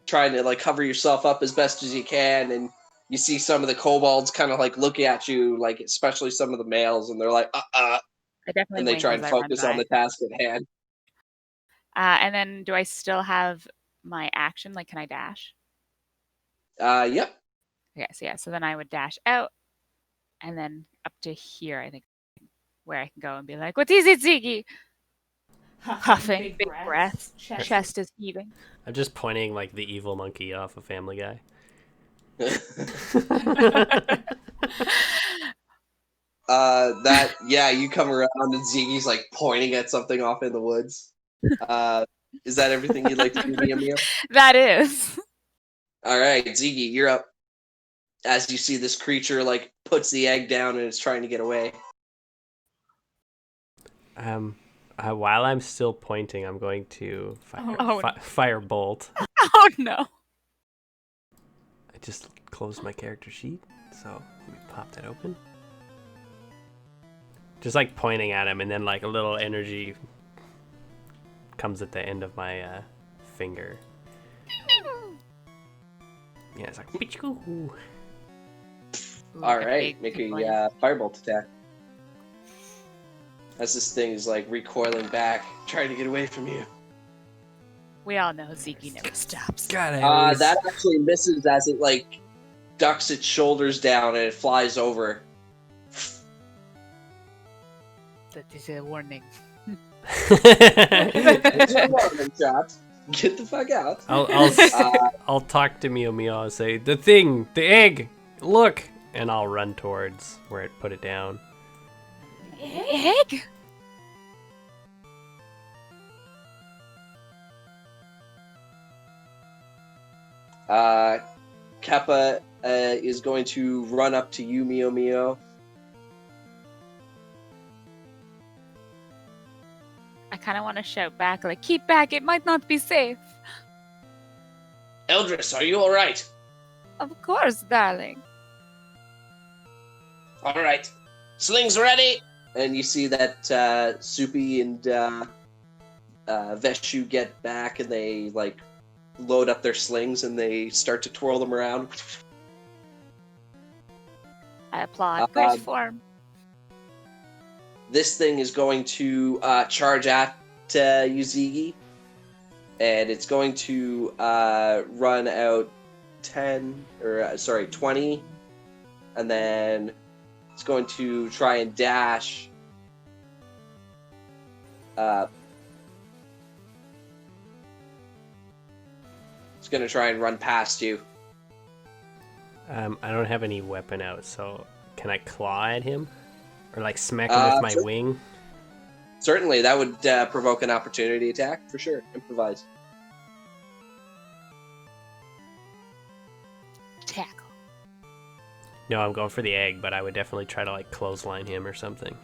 trying to like cover yourself up as best as you can, and you see some of the kobolds kind of like look at you, like especially some of the males, and they're like, I definitely and they wink try as and I run focus by. on the task at hand. And then do I still have my action? Like, can I dash? Yep. Okay, so yeah, so then I would dash out and then up to here, I think, where I can go and be like, "What is it, Ziggy?" Huffing, big breaths, chest is heaving. I'm just pointing like the evil monkey off of Family Guy. You come around and Ziggy's like pointing at something off in the woods. Is that everything you'd like to do, Mia Mia? That is. All right, Ziggy, you're up. As you see this creature like puts the egg down and it's trying to get away. While I'm still pointing, I'm going to fire bolt. Oh no. I just closed my character sheet, so let me pop that open. Just like pointing at him, and then like a little energy comes at the end of my finger. Yeah, it's like. Ooh, All like a right, big make one. a firebolt attack. As this thing is like recoiling back, trying to get away from you. We all know Ziggy never stops. God, I always... That actually misses as it like ducks its shoulders down and it flies over. That is a warning. It's a warning shot. Get the fuck out. I'll talk to Mio Mio and say, the egg, look! And I'll run towards where it put it down. Egg? Kappa is going to run up to you, Mio Mio. I kind of want to shout back, like, keep back, it might not be safe. Eldris, are you alright? Of course, darling. Alright. Slings ready! And you see that Soupy and Veshu get back and they, like, load up their slings and they start to twirl them around. I applaud. Great form. This thing is going to charge at Yuzigi, and it's going to run out 20, and then it's going to try and dash. It's going to try and run past you. I don't have any weapon out, so can I claw at him? Or like smack him with my wing? Certainly, that would provoke an opportunity attack, for sure. Improvise. Tackle. No, I'm going for the egg, but I would definitely try to like clothesline him or something.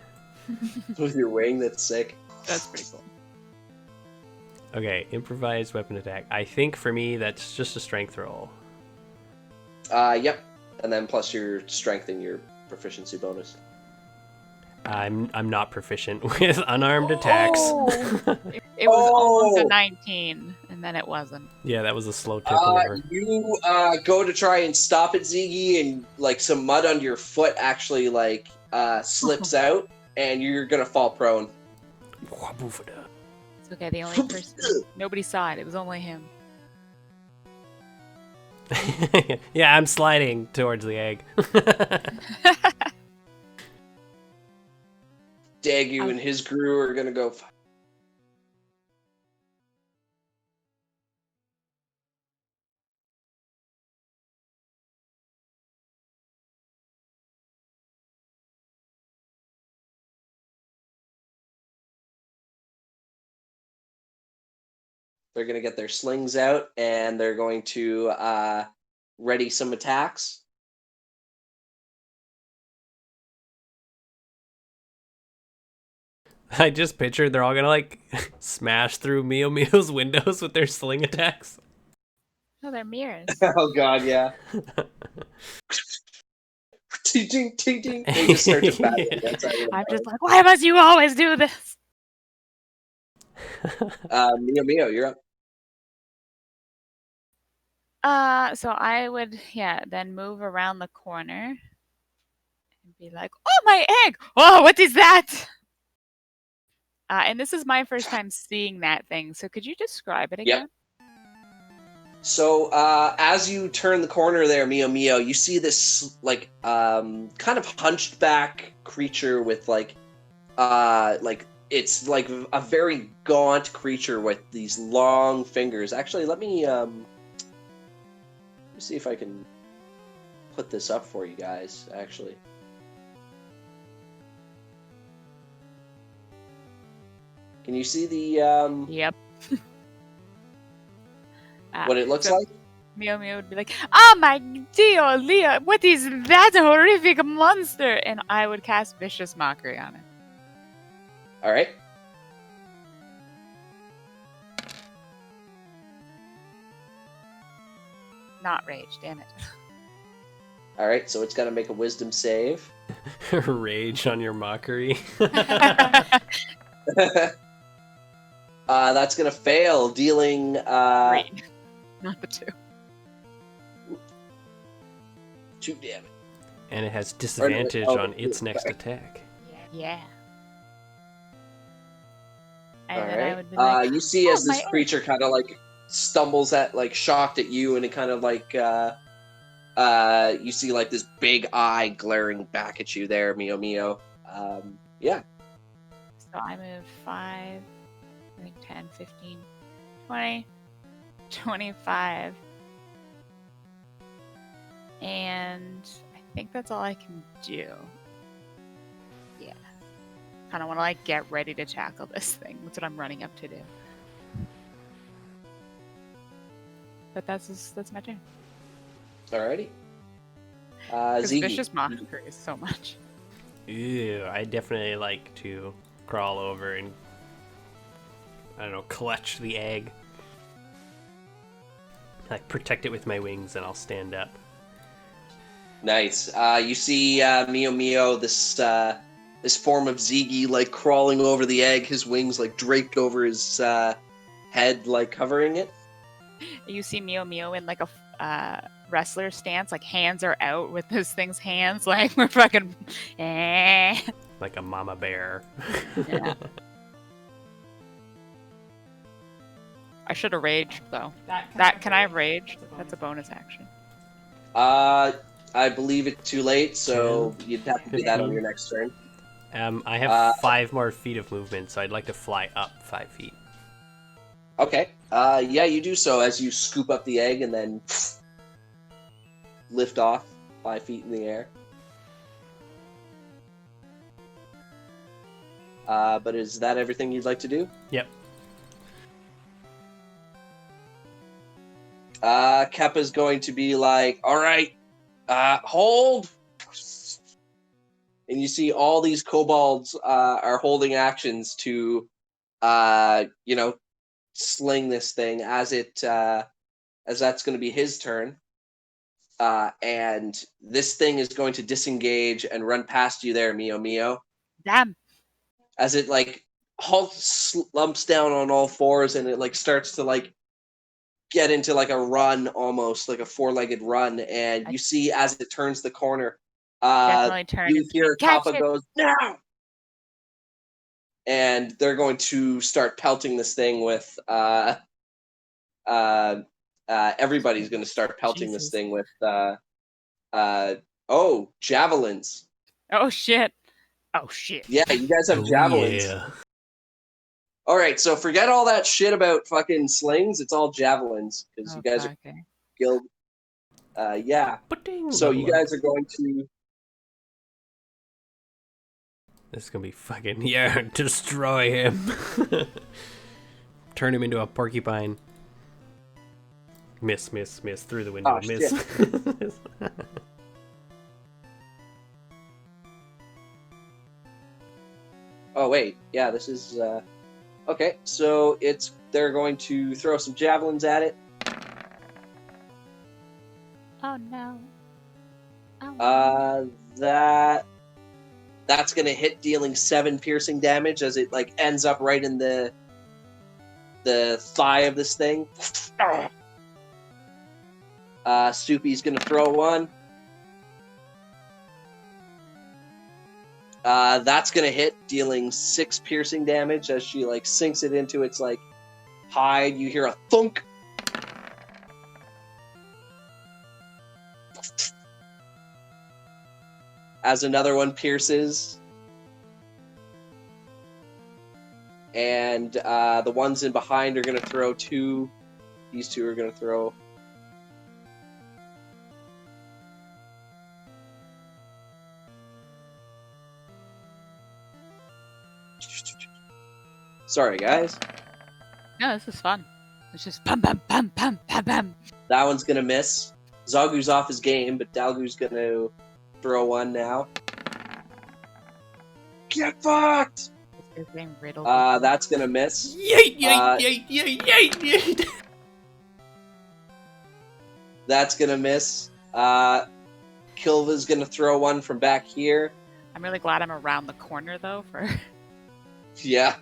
With your wing, that's sick. That's pretty cool. Okay, improvised weapon attack. I think for me, that's just a strength roll. Yep. And then plus your strength and your proficiency bonus. I'm not proficient with unarmed attacks. It was almost a 19, and then it wasn't. Yeah, that was a slow tip over. You go to try and stop it, Ziggy, and like some mud under your foot actually like slips out, and you're gonna fall prone. It's okay. The only person nobody saw it. It was only him. Yeah, I'm sliding towards the egg. Dagu and his crew are gonna go. They're gonna get their slings out and they're going to ready some attacks. I just pictured they're all gonna like smash through Mio Mio's windows with their sling attacks. No, they're mirrors. Oh god, yeah. Ting, ting, ting, ting. They just start to battle. Yeah. I'm just like, why must you always do this? Mio Mio, you're up. So I would, then move around the corner and be like, oh, my egg! Oh, what is that? And this is my first time seeing that thing, so could you describe it again? Yep. So, as you turn the corner there, Mio Mio, you see this, like, kind of hunched back creature with, it's like a very gaunt creature with these long fingers. Actually, let me see if I can put this up for you guys, actually. Can you see the, Yep. what it looks like? Mio Mio would be like, oh my dear Leah, what is that horrific monster? And I would cast Vicious Mockery on it. All right. not rage, damn it. All right, so it's got to make a wisdom save. Rage on your mockery. That's gonna fail, dealing 3, not the 2. 2 damage. And it has disadvantage on its next sorry. attack. Yeah. All And then I right. would be like, You see as this my creature kind of like stumbles shocked at you, and it kind of like you see like this big eye glaring back at you there, Mio Mio. Yeah. So I move 5, I think 10, 15, 20, 25. And I think that's all I can do. Yeah. Kind of want to like get ready to tackle this thing. That's what I'm running up to do. But that's my turn. Alrighty. Because Ziggy. vicious mockery is so much. Ew, I definitely like to crawl over and, I don't know, clutch the egg. Like, protect it with my wings, and I'll stand up. Nice. You see Mio Mio, this form of Ziggy, like crawling over the egg, his wings like draped over his head, like covering it. You see Mio Mio in like a wrestler stance, like hands are out with this thing's hands, like we're fucking. Like a mama bear. Yeah. I should have raged though. Can I rage? That's a bonus action. I believe it's too late, so you'd have to do that on your next turn. I have 5 more feet of movement, so I'd like to fly up 5 feet. Okay. Yeah, you do so as you scoop up the egg and then lift off 5 feet in the air. But is that everything you'd like to do? Yep. Keppa's going to be like, all right, hold. And you see all these kobolds are holding actions to, sling this thing as that's going to be his turn. And this thing is going to disengage and run past you there, Mio Mio. Damn. As it like slumps down on all fours and it like starts to like get into like a run, almost like a 4-legged run, and you see as it turns the corner, Definitely turn. you hear Kappa goes, "No!" And they're going to start pelting this thing with everybody's going to start pelting this thing with javelins. Oh shit. Yeah, you guys have javelins. Yeah. All right, so forget all that shit about fucking slings. It's all javelins because you guys are skilled. Yeah. So you guys are going to. This is gonna be fucking destroy him. Turn him into a porcupine. Miss through the window. Oh, miss. Oh wait, yeah, this is okay. So they're going to throw some javelins at it. Oh no. Oh. That's gonna hit, dealing 7 piercing damage as it like ends up right in the thigh of this thing. Soupy's gonna throw one. That's gonna hit, dealing 6 piercing damage as she like sinks it into its like hide. You hear a thunk. As another one pierces. And the ones in behind are gonna throw 2. These 2 are gonna throw. Sorry, guys. No, this is fun. It's just bam, bam, bam, bam, bam, bam. That one's gonna miss. Zagu's off his game, but Dalgu's gonna throw one now. Get fucked! That's gonna miss. That's gonna miss. Kilva's gonna throw one from back here. I'm really glad I'm around the corner though, for Yeah, in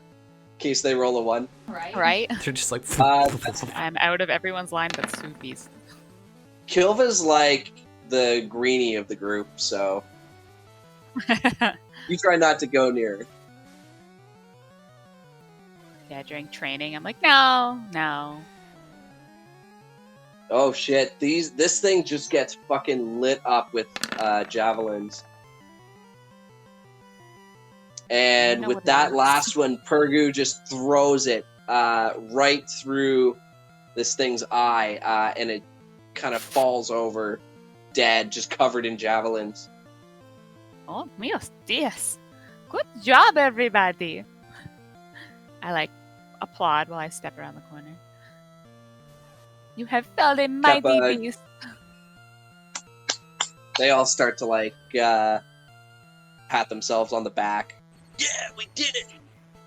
case they roll a 1. right. They're just like. I'm out of everyone's line but Soupy's. Kilva's like the greenie of the group, so you try not to go near her. Yeah, during training, I'm like, no. Oh shit! This thing just gets fucking lit up with javelins. And with that last one, Pergu just throws it right through this thing's eye, and it kind of falls over, dead, just covered in javelins. Oh, míos dios. Good job, everybody. I applaud while I step around the corner. You have felled a mighty beast. They all start to pat themselves on the back. Yeah, we did it!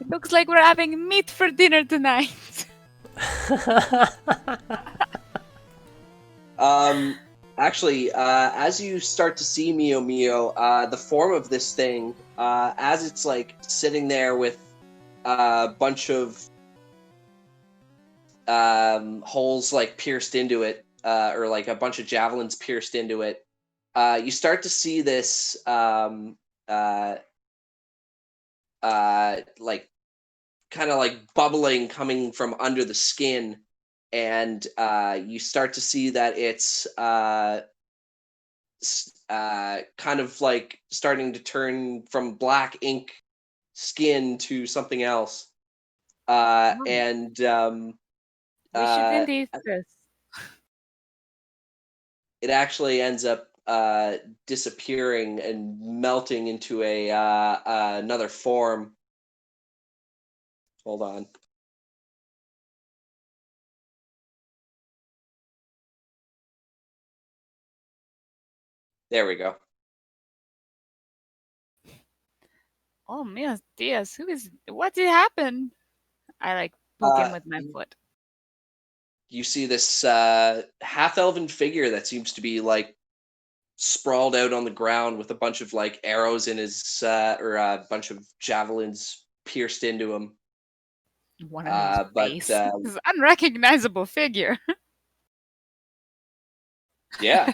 It looks like we're having meat for dinner tonight. Actually, as you start to see Mio Mio, the form of this thing, as it's sitting there with a bunch of holes pierced into it, or a bunch of javelins pierced into it, you start to see this kind of bubbling coming from under the skin, and you start to see that it's kind of starting to turn from black ink skin to something else, and We should indeed this. it actually ends up disappearing and melting into a another form. Hold on. There we go. Oh, míos dios. What did happen? I poke him with my foot. You see this half-elven figure that seems to be sprawled out on the ground with a bunch of arrows in his or a bunch of javelins pierced into him. One of his face. This is unrecognizable figure. Yeah.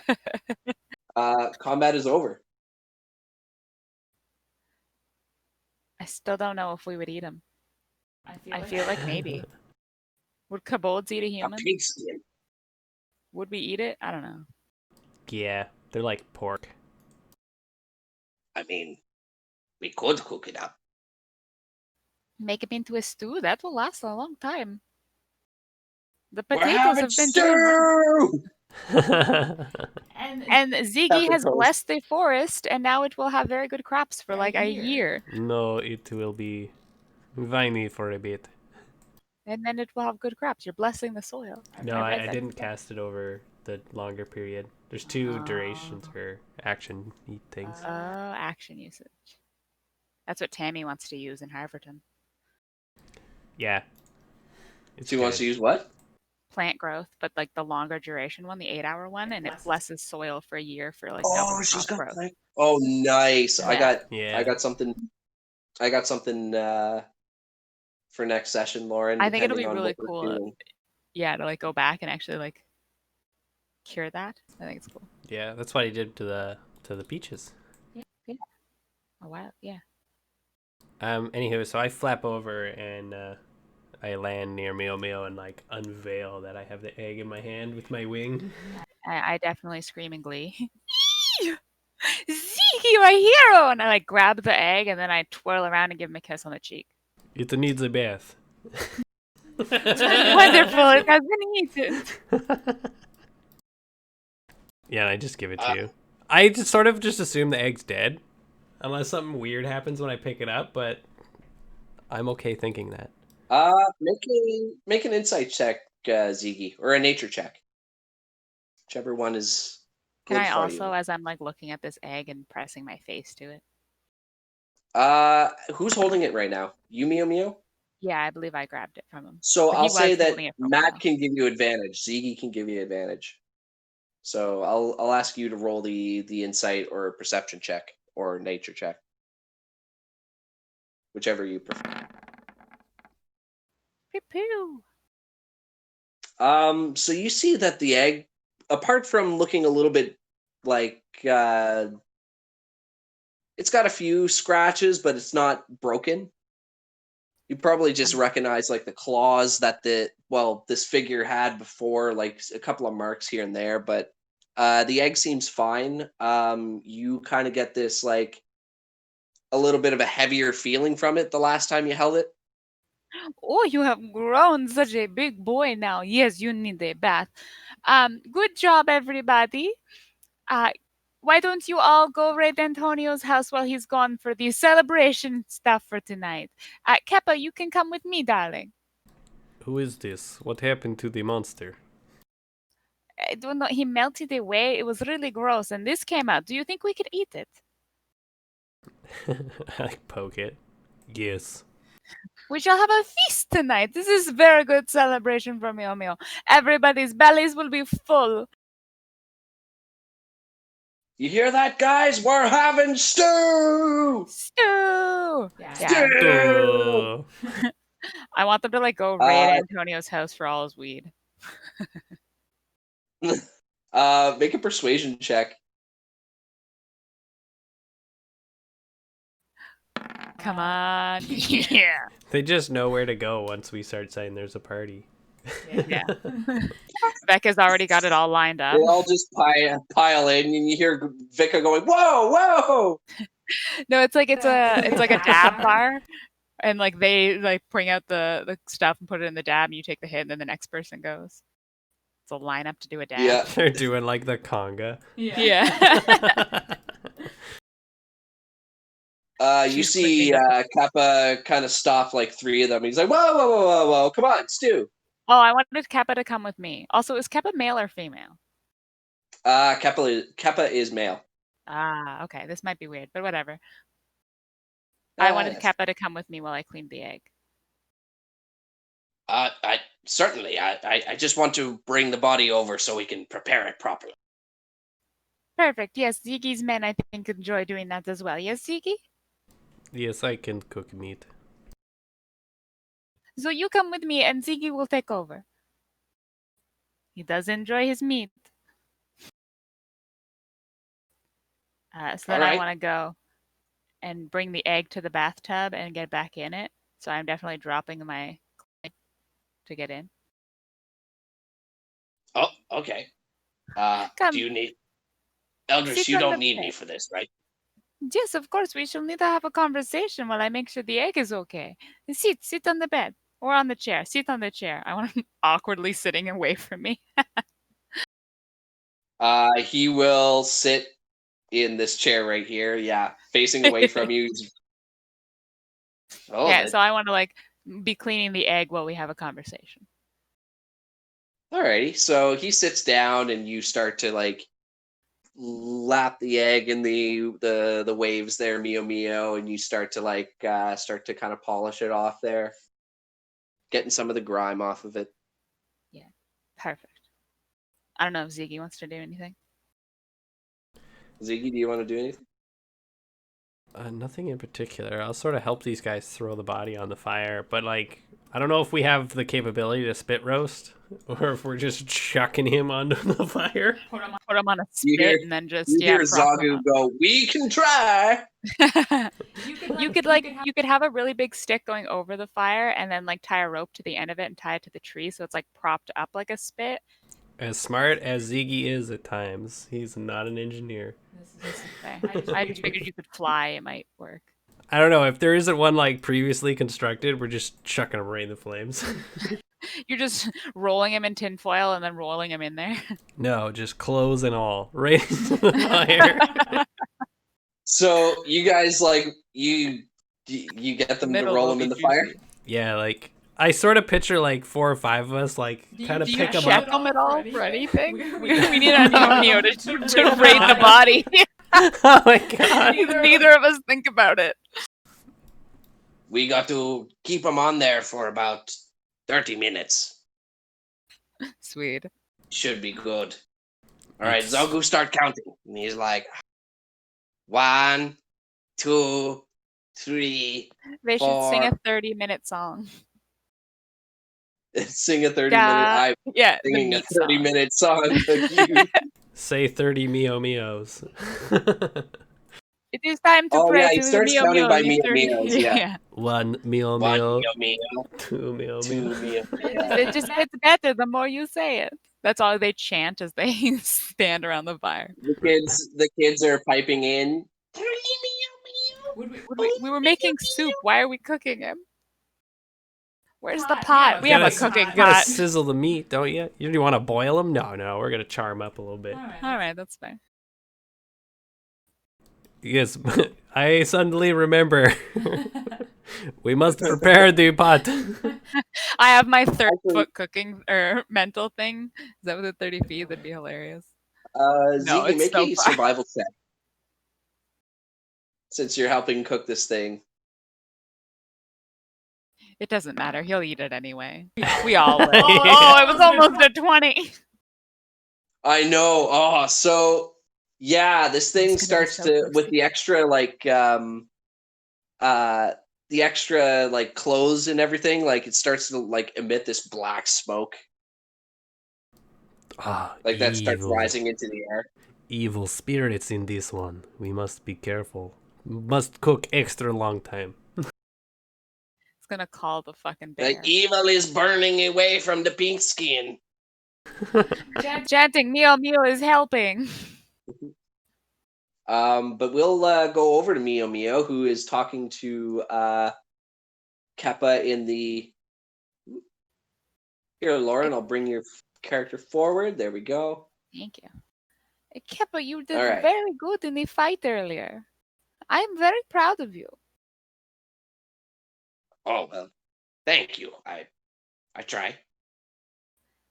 Combat is over. I still don't know if we would eat him. I feel like maybe. Would kobolds eat a human? A pig skin. Would we eat it? I don't know. Yeah, they're like pork. I mean, we could cook it up. Make it into a stew? That will last a long time. The potatoes have been stew! And Ziggy has blessed the forest, and now it will have very good crops for a year. No, it will be viney for a bit. And then it will have good crops. You're blessing the soil. No, I didn't cast it over the longer period. There's 2 durations for action things. Oh, action usage. That's what Tammy wants to use in Harverton. Yeah. She wants to use what? Plant growth, but the longer duration one, the 8-hour one, and it blesses soil for a year for she's got growth. Oh, nice! Yeah. I got something for next session, Lauren. I think it'll be really cool. Yeah, to go back and actually cure that. I think it's cool. Yeah, that's what he did to the peaches. Yeah. A while, yeah. Anywho, so I flap over and I land near Mio Mio and unveil that I have the egg in my hand with my wing. I definitely scream in glee. Zeke, my hero! And I grab the egg and then I twirl around and give him a kiss on the cheek. It needs a bath. Wonderful, it has been eaten. Yeah, and I just give it to you. I just sort of assume the egg's dead, unless something weird happens when I pick it up, but I'm okay thinking that. Make an insight check, Ziggy, or a nature check. Whichever one is. Can I also, as I'm looking at this egg and pressing my face to it? Who's holding it right now? You, Mio Mio? Yeah, I believe I grabbed it from him. So I'll say that Matt can give you advantage. Ziggy can give you advantage. So I'll ask you to roll the insight or perception check or nature check, whichever you prefer. Pew pew. So you see that the egg, apart from looking a little bit like it's got a few scratches, but it's not broken. You probably just recognize like the claws that this figure had before, like a couple of marks here and there, but the egg seems fine. You kind of get this like a little bit of a heavier feeling from it the last time you held it. Oh, you have grown such a big boy now. Yes, you need a bath. Good job, everybody. Uh, why don't you all go raid Antonio's house while he's gone for the celebration stuff for tonight? Keppa, you can come with me, darling. Who is this? What happened to the monster? I don't know. He melted away. It was really gross, and this came out. Do you think we could eat it? I poke it. Yes. We shall have a feast tonight. This is very good celebration for Mio Mio. Everybody's bellies will be full. You hear that, guys? We're having stew. Stew. Yeah. Stew. I want them to like go raid Antonio's house for all his weed. Make a persuasion check. Come on. Yeah. They just know where to go once we start saying there's a party. Yeah. Becca's already got it all lined up. They all just pile in, and you hear Vika going, "Whoa, whoa!" No, it's like a dab bar, and like they like bring out the stuff and put it in the dab, and you take the hit, and then the next person goes. It's a lineup to do a dab. Yeah, they're doing like the conga. Yeah. You see Kappa kind of stop like three of them. He's like, "Whoa, whoa, whoa, whoa, whoa! Come on, Stu." Oh, I wanted Keppa to come with me. Also, is Keppa male or female? Kappa is male. Ah, okay. This might be weird, but whatever. I wanted Keppa to come with me while I cleaned the egg. I certainly. I just want to bring the body over so we can prepare it properly. Perfect. Yes, Ziggy's men, I think, enjoy doing that as well. Yes, Ziggy? Yes, I can cook meat. So you come with me and Ziggy will take over. He does enjoy his meat. So then I want to go and bring the egg to the bathtub and get back in it. So I'm definitely dropping my to get in. Oh, okay. Do you need... Eldris, you don't need me for this, right? Yes, of course. We shall need to have a conversation while I make sure the egg is okay. Sit on the bed. Or on the chair. Sit on the chair. I want him awkwardly sitting away from me. He will sit in this chair right here. Yeah, facing away from you. So I want to like be cleaning the egg while we have a conversation. Alrighty. So he sits down and you start to like lap the egg in the waves there, Mio Mio, and you start to kind of polish it off there. Getting some of the grime off of it. Yeah, perfect. I don't know if Ziggy wants to do anything. Ziggy, do you want to do anything? Nothing in particular. I'll sort of help these guys throw the body on the fire, but like, I don't know if we have the capability to spit roast, or if we're just chucking him onto the fire. Put him on a spit and then just hear Zagu go, "We can try." You could have a really big stick going over the fire and then like tie a rope to the end of it and tie it to the tree so it's like propped up like a spit. As smart as Ziggy is at times, he's not an engineer. I just figured you could fly, it might work. I don't know, if there isn't one like previously constructed, we're just chucking him right in the flames. You're just rolling him in tinfoil and then rolling him in there? No, just clothes and all, right into the fire. So you guys like you get them to roll them in the fire? Yeah, like I sort of picture like 4 or 5 of us like kind of pick them up. Do you check them at all for anything? We need Antonio to raid the body. Oh my god. Neither of us think about it. We got to keep them on there for about 30 minutes. Sweet. Should be good. All right, Zogu, start counting. And he's like, 1, 2, 3, They should sing 4. a 30-minute song. Sing a 30-minute. I'm Yeah, the singing a meat song. 30-minute song. Thank you. Say 30 Mio Mios. It is time to Oh pray yeah, he to the starts Mio counting Mio. by These Mio 30 Mios. Yeah. 1 Mio 1 Mio. Mio Mio. 2 Mio 2 Mio. Mio It just gets better the more you say it. That's all they chant as they stand around the fire. The kids are piping in. We were making soup. Why are we cooking him? Where's the Pot, pot? yeah, We have a gotta- cooking You gotta pot. sizzle the meat, don't you? You want to boil them? No, we're gonna char them up a little bit. All right, that's fine. Yes, I suddenly remember. We must prepare the pot. I have my 30 Actually- foot cooking or mental thing. Is that with the 30 feet? That'd be hilarious. Ziggy, it's make so a far. survival check. Since you're helping cook this thing. It doesn't matter. He'll eat it anyway. We all will. Yeah. Oh, it was almost a 20. I know. Oh, so yeah, this thing gonna be starts so to with toasty. the extra the extra like clothes and everything, like it starts to like emit this black smoke. Ah, Like that starts evil. rising into the air. Evil spirits in this one. We must be careful. Must cook extra long time. It's gonna call the fucking bear. Like evil is burning away from the pink skin. Chanting Mio Mio is helping. But we'll go over to Mio Mio, who is talking to Keppa in the. Here, Lauren, I'll bring your character forward. There we go. Thank you. Keppa, you did All right. very good in the fight earlier. I'm very proud of you. Oh well, thank you. I try.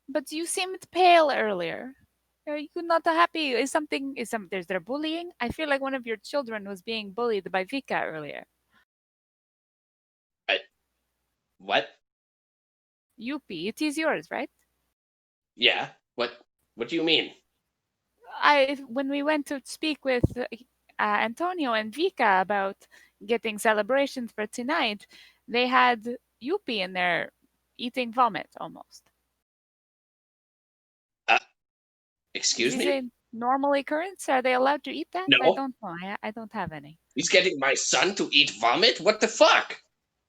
But you seemed pale earlier. Are you not happy? Is there bullying? I feel like one of your children was being bullied by Vika earlier. What? Yuppie, it is yours, right? Yeah. What do you mean? When we went to speak with Antonio and Vika about getting celebrations for tonight, they had Yuppie in there eating vomit almost. Excuse Is me? it normal occurrence? Are they allowed to eat that? No. I don't know. I don't have any. He's getting my son to eat vomit? What the fuck?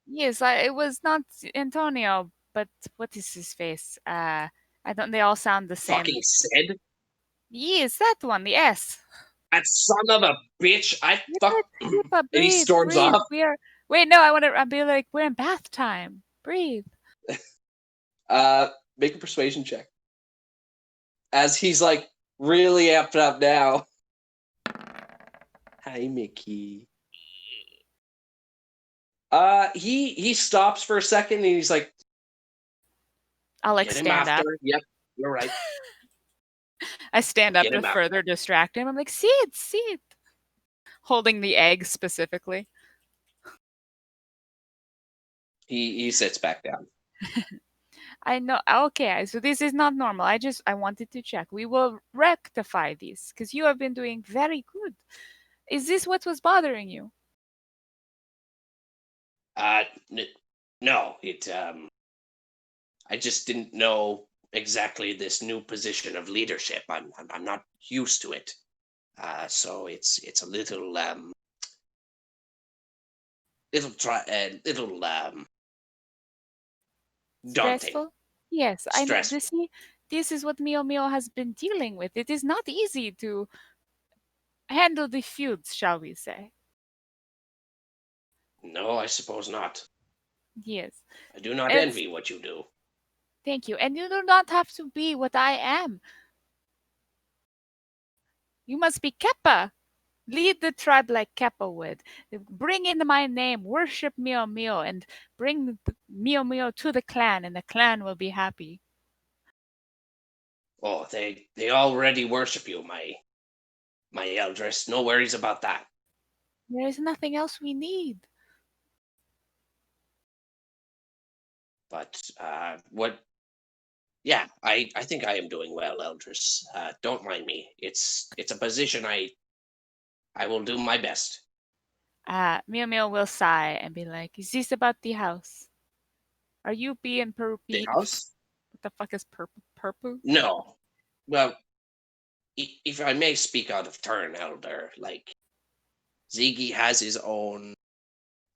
Yes, it was not Antonio, but what is his face? I don't. They all sound the same. Fucking said? Yes, that one. The S. That son of a bitch! I fuck. Kippa, And he breathe, storms breathe. off. Wait, no, I want to be like, we're in bath time. Breathe. Make a persuasion check. As he's like really amped up now. Hi, Mickey. He stops for a second and he's like, I'll like get him stand up. after. Yep, you're right. I stand up Get to him out. further distract him. I'm like, see it. Holding the egg specifically. He sits back down. I know. Okay, so this is not normal. I wanted to check. We will rectify this because you have been doing very good. Is this what was bothering you? No, I just didn't know exactly this new position of leadership. I'm not used to it. So it's a little daunting. Stressful? Yes, I know. Stressful. This is what Mio Mio has been dealing with. It is not easy to handle the feuds, shall we say. No, I suppose not. Yes. I do not It's- envy what you do. Thank you. And you do not have to be what I am. You must be Keppa. Lead the tribe like Keppa would. Bring in my name, worship Mio Mio, and bring Mio Mio to the clan, and the clan will be happy. Oh, they already worship you, my eldris. No worries about that. There is nothing else we need. But what Yeah, I think I am doing well, Eldris. Don't mind me. It's a position I will do my best. Mew Mew will sigh and be like, "Is this about the house? Are you being The perpy?" house? What the fuck is perpu? No. Well, if I may speak out of turn, Elder, like Ziggy has his own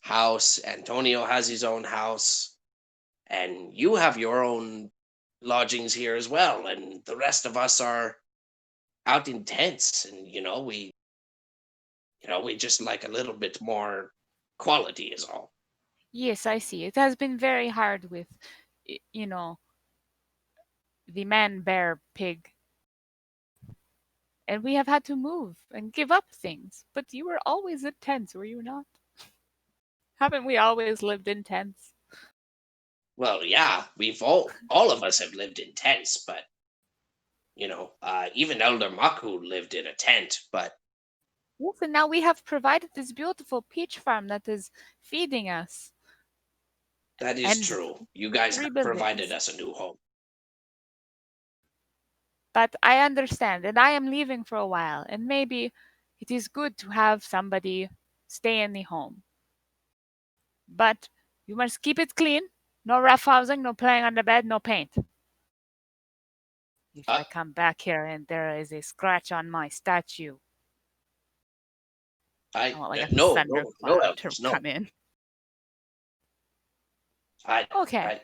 house, Antonio has his own house, and you have your own lodgings here as well, and the rest of us are out in tents, and we just like a little bit more quality is all. Yes, I see. It has been very hard with, you know, the man bear pig. And we have had to move and give up things. But you were always in tents, were you not? Haven't we always lived in tents? Well, yeah, we've all of us have lived in tents, but even Elder Maku lived in a tent, but Yes, and now we have provided this beautiful peach farm that is feeding us. that is And true. You guys 3 have provided buildings. us a new home. But I understand, and I am leaving for a while, and maybe it is good to have somebody stay in the home. But you must keep it clean. No roughhousing, no playing on the bed, no paint. If Uh, I come back here and there is a scratch on my statue, I want like a no, no, no, thundercloud to Elders, no. come in. I, Okay. I,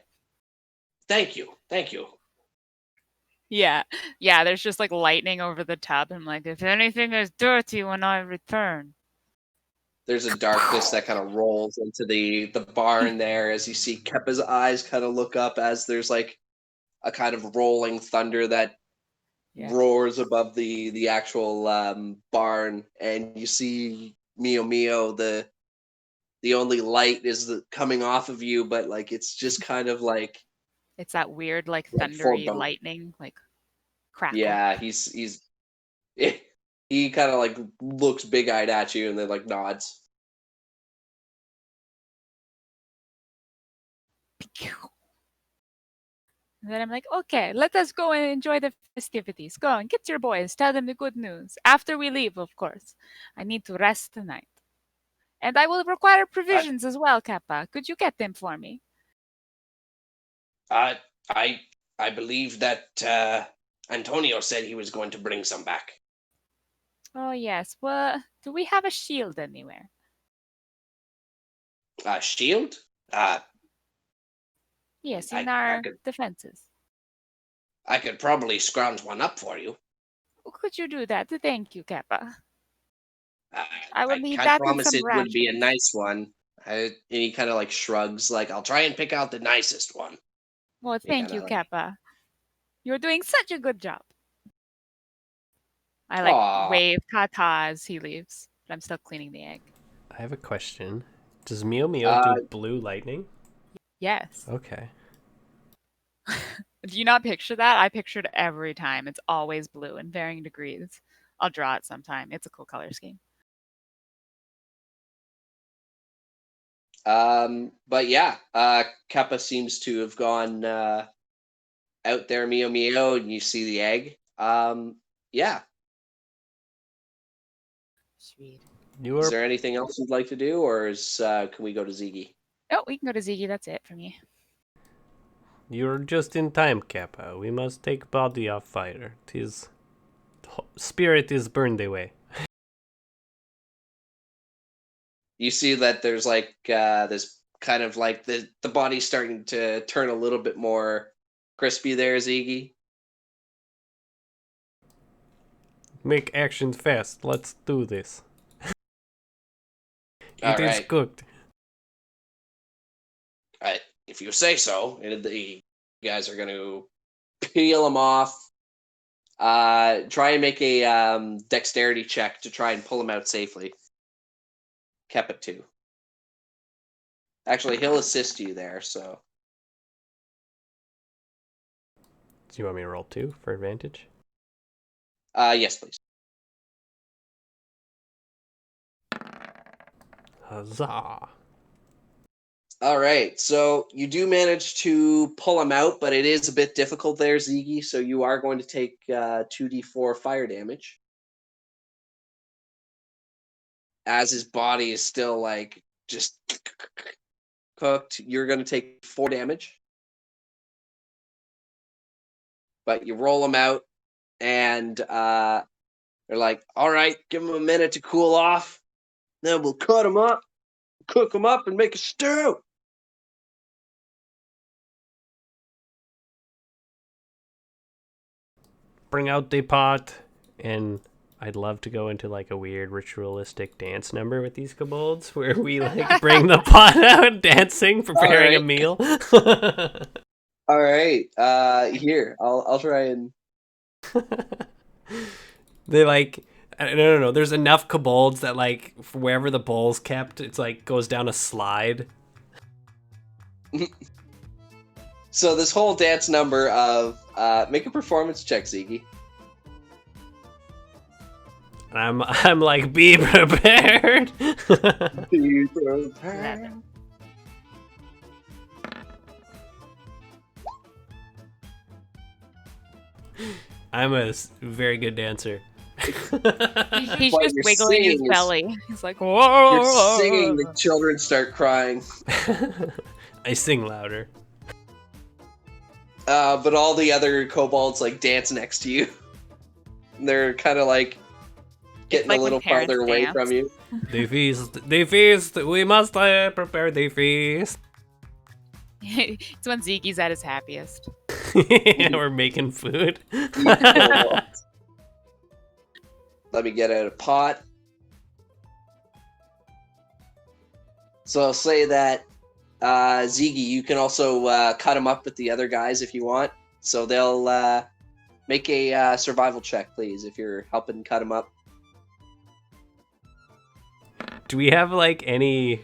thank you, thank you. Yeah. Yeah, there's just like lightning over the tub. I'm like, if anything is dirty when I return. There's a darkness that kind of rolls into the barn there as you see Keppa's eyes kind of look up as there's like a kind of rolling thunder that Yeah. roars above the actual barn, and you see Mio Mio. The only light is coming off of you, but like it's just kind of It's that weird, like like thundery foreboding. lightning, like crackle. Yeah, he's he kind of like looks big eyed at you and then like nods. And then I'm like, okay, let us go and enjoy the festivities. Go and get your boys. Tell them the good news. After we leave, of course. I need to rest tonight. And I will require I provisions as well, Kappa. Could you get them for me? I I I believe that Antonio said he was going to bring some back. Oh, yes. Well, do we have a shield anywhere? Shield? Uh, Yes, in I our could defenses. probably scrounge one up for you. Could you do that? Thank you, Kappa. Uh, I will I need can't that and promise some it would be a rations. nice one. And he kind of like shrugs, like I'll try and pick out the nicest one. Well, He thank kind you, of like, Kappa. You're doing such a good job. I like aw. wave Kata as he leaves, but I'm still cleaning the egg. I have a question. Does Mio Mio Uh, do blue lightning? Yes. Okay. Do you not picture that? I picture it every time. It's always blue in varying degrees. I'll draw it sometime. It's a cool color scheme. but yeah, Kappa seems to have gone out there, Mio Mio, and you see the egg. Yeah. Sweet. You Is are there anything else you'd like to do, or can we go to Ziggy? Oh, we can go to Ziggy. That's it for me. you're just in time, Kappa. We must take body off fire. Tis spirit is burned away. You see that there's like this kind of like the body's starting to turn a little bit more crispy there, Ziggy. Make action fast. Let's do this. All It is right. cooked. If you say so. And the guys are going to peel them off. Try and make a dexterity check to try and pull them out safely. Keppa 2. Actually, he'll assist you there, so. Do you want me to roll 2 for advantage? Yes, please. Huzzah! All right, so you do manage to pull him out, but it is a bit difficult there, Ziggy. So you are going to take 2d4 fire damage as his body is still like just cooked. You're going to take 4 damage, but you roll him out, and they're like, "All right, give him a minute to cool off. Then we'll cut him up, cook him up, and make a stew." Bring out the pot, and I'd love to go into like a weird ritualistic dance number with these kobolds where we like bring the pot out dancing, preparing a meal. All right, here I'll try and. They like no. There's enough kobolds that like wherever the bowl's kept, it's like goes down a slide. So this whole dance number of make a performance check, Ziggy. I'm like, be prepared. Be prepared. I'm a very good dancer. He's just wiggling his belly. He's like, whoa. You're singing, the children start crying. I sing louder. But all the other kobolds like dance next to you. They're kind of like getting like a little farther away from you. They feast, we must prepare the feast. It's when Ziggy's at his happiest. Yeah, we're making food. Let me get out a pot. So I'll say that Ziggy, you can also cut him up with the other guys if you want. So they'll make a survival check, please, if you're helping cut him up. Do we have like any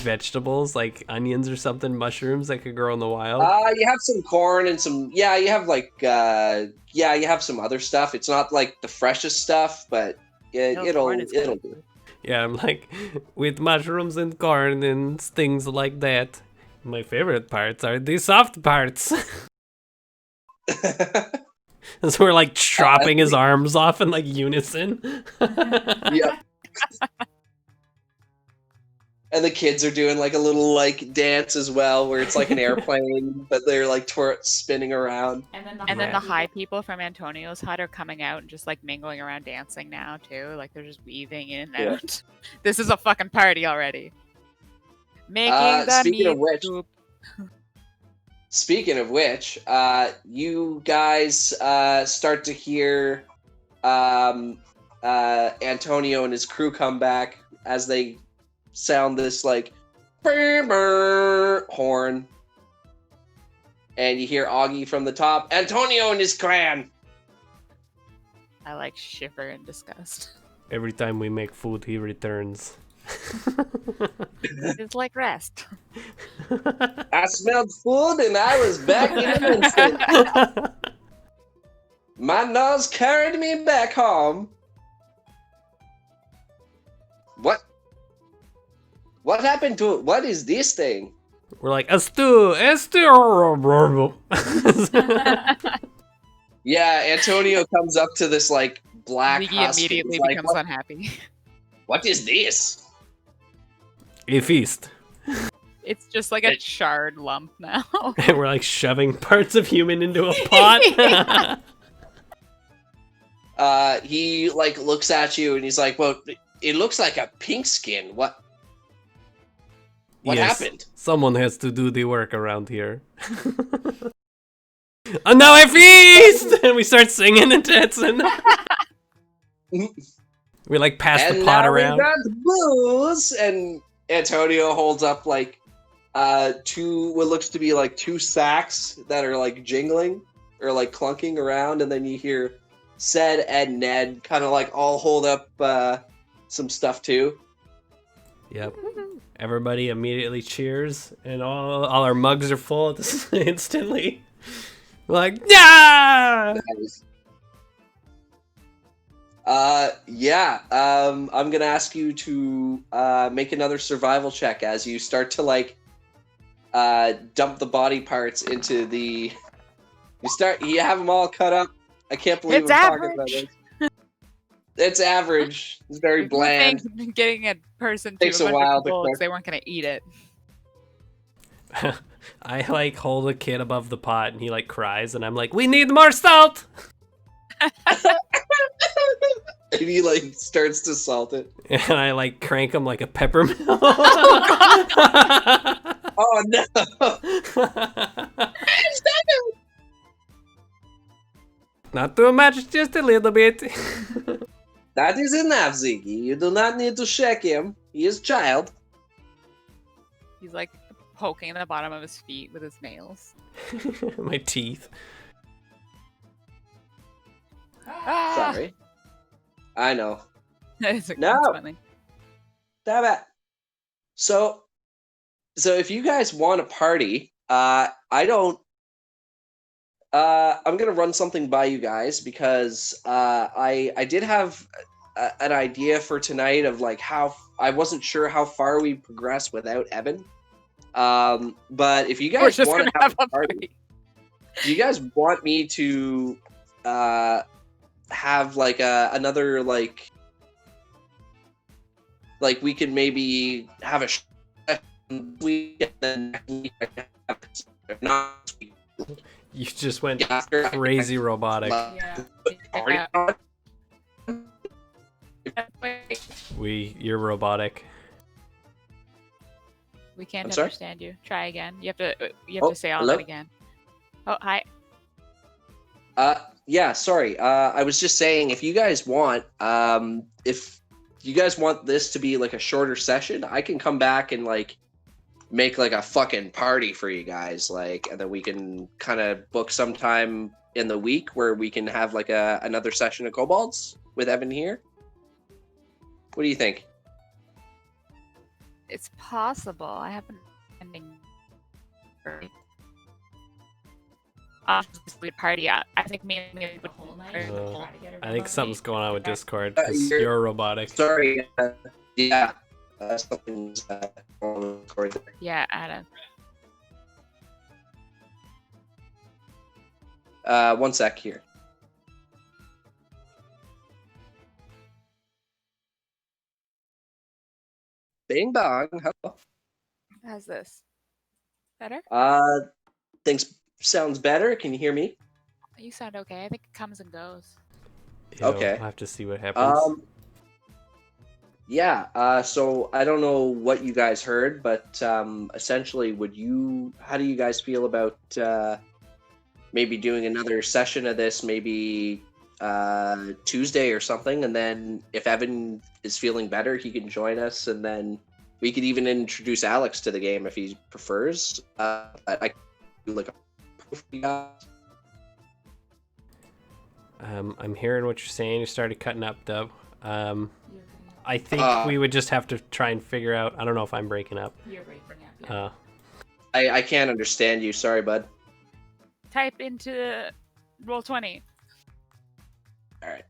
vegetables, like onions or something, mushrooms that could grow in the wild? You have some corn and some. Yeah, you have like. You have some other stuff. It's not like the freshest stuff, but it'll do. Yeah, I'm like, with mushrooms and corn and things like that. My favorite parts are the soft parts. So we're like chopping his arms off in like unison. Yeah. And the kids are doing like a little like dance as well, where it's like an airplane, but they're like spinning around. And then the high people from Antonio's hut are coming out and just like mingling around dancing now too. Like they're just weaving in and out. This is a fucking party already. Making the meat soup. Speaking of which, you guys start to hear Antonio and his crew come back as they sound this like burr, burr, horn, and you hear Augie from the top. Antonio and his clan. I like shiver in disgust. Every time we make food, he returns. It's like rest. I smelled food and I was back in an instant. My nose carried me back home. What happened to it? What is this thing? We're like, a stew. Yeah, Antonio comes up to this like black husk. He immediately becomes unhappy. What is this? A feast. It's just like a charred lump now. And we're like shoving parts of human into a pot. He like looks at you and he's like, well, it looks like a pink skin. What happened? Someone has to do the work around here. And now I feast! And we start singing and dancing. We like pass the pot around. We got booze, and Antonio holds up like two what looks to be like 2 sacks that are like jingling or like clunking around, and then you hear Ced and Ned kind of like all hold up some stuff too. Yep. Everybody immediately cheers, and all our mugs are full instantly. We're like, yeah! I'm gonna ask you to make another survival check as you start to like dump the body parts into the. You have them all cut up. I can't believe It's I'm talking average. about this. It's average. It's very If you bland. think getting a person to Takes a 100 while to kobolds, cook. they weren't gonna eat it. I like hold a kid above the pot and he like cries and I'm like, we need more salt. And he like starts to salt it. And I like crank him like a peppermill. Oh no! Not too much, just a little bit. That is enough, Ziggy. You do not need to shake him. He is a child. He's like poking the bottom of his feet with his nails. My teeth. Sorry. I know. It's No. funny. Damn it. So if you guys want a party, I don't. I'm gonna run something by you guys because I did have an idea for tonight of like how I wasn't sure how far we progressed without Evan. But if you We're guys just want gonna to have have a party, do you guys want me to have like another like we can maybe have a week and then next week I can have not week. You just went After crazy robotic. Yeah. You're robotic. We can't I'm sorry? understand you. Try again. You have to Oh, say all hello? that again. Oh, hi. Yeah, sorry. I was just saying if you guys want, if you guys want this to be like a shorter session, I can come back and like make like a fucking party for you guys, like, and then we can kind of book some time in the week where we can have like another session of Kobolds with Evan here. What do you think? It's possible. I haven't ending. Just lead party. I think me and me would hold night. I think something's going on with Discord because you're- you're robotic. Sorry. Yeah. Something's going on with Discord there. Yeah, Adam. 1 sec here. Bing bong. Hello. How's this? Better? Things sounds better. Can you hear me? You sound okay. I think it comes and goes. Okay. We'll have to see what happens. Yeah. So I don't know what you guys heard, but essentially, how do you guys feel about maybe doing another session of this, maybe Tuesday or something, and then if Evan is feeling better, he can join us, and then we could even introduce Alex to the game if he prefers. I can do like a I'm hearing what you're saying. You started cutting up, though. I think we would just have to try and figure out. I don't know if I'm breaking up. You're breaking up. I can't understand you. Sorry, bud. Type into Roll20. All right.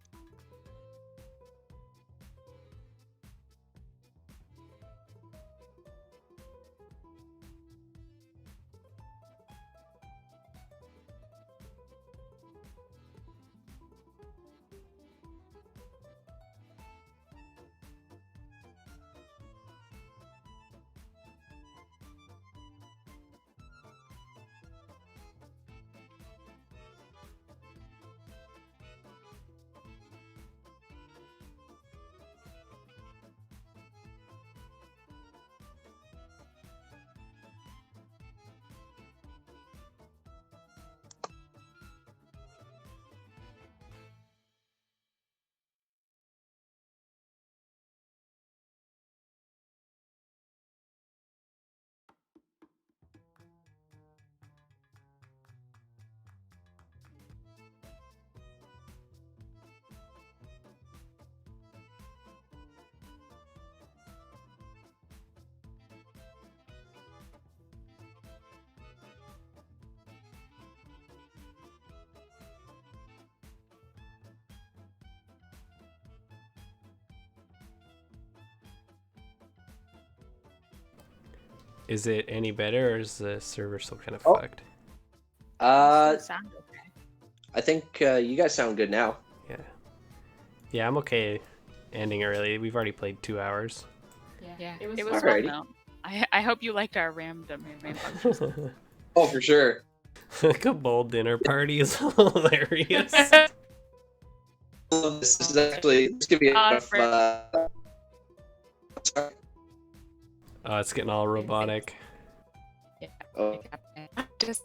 Is it any better, or is the server still kind of Oh. fucked? Sound okay. I think you guys sound good now. Yeah. Yeah, I'm okay ending early. We've already played 2 hours. Yeah, it was fun Alrighty. though. I hope you liked our random rambunctious. Oh, for sure. Kobold dinner party is hilarious. This is actually this could be enough. Sorry. Oh, it's getting all robotic. Yeah. Oh. Just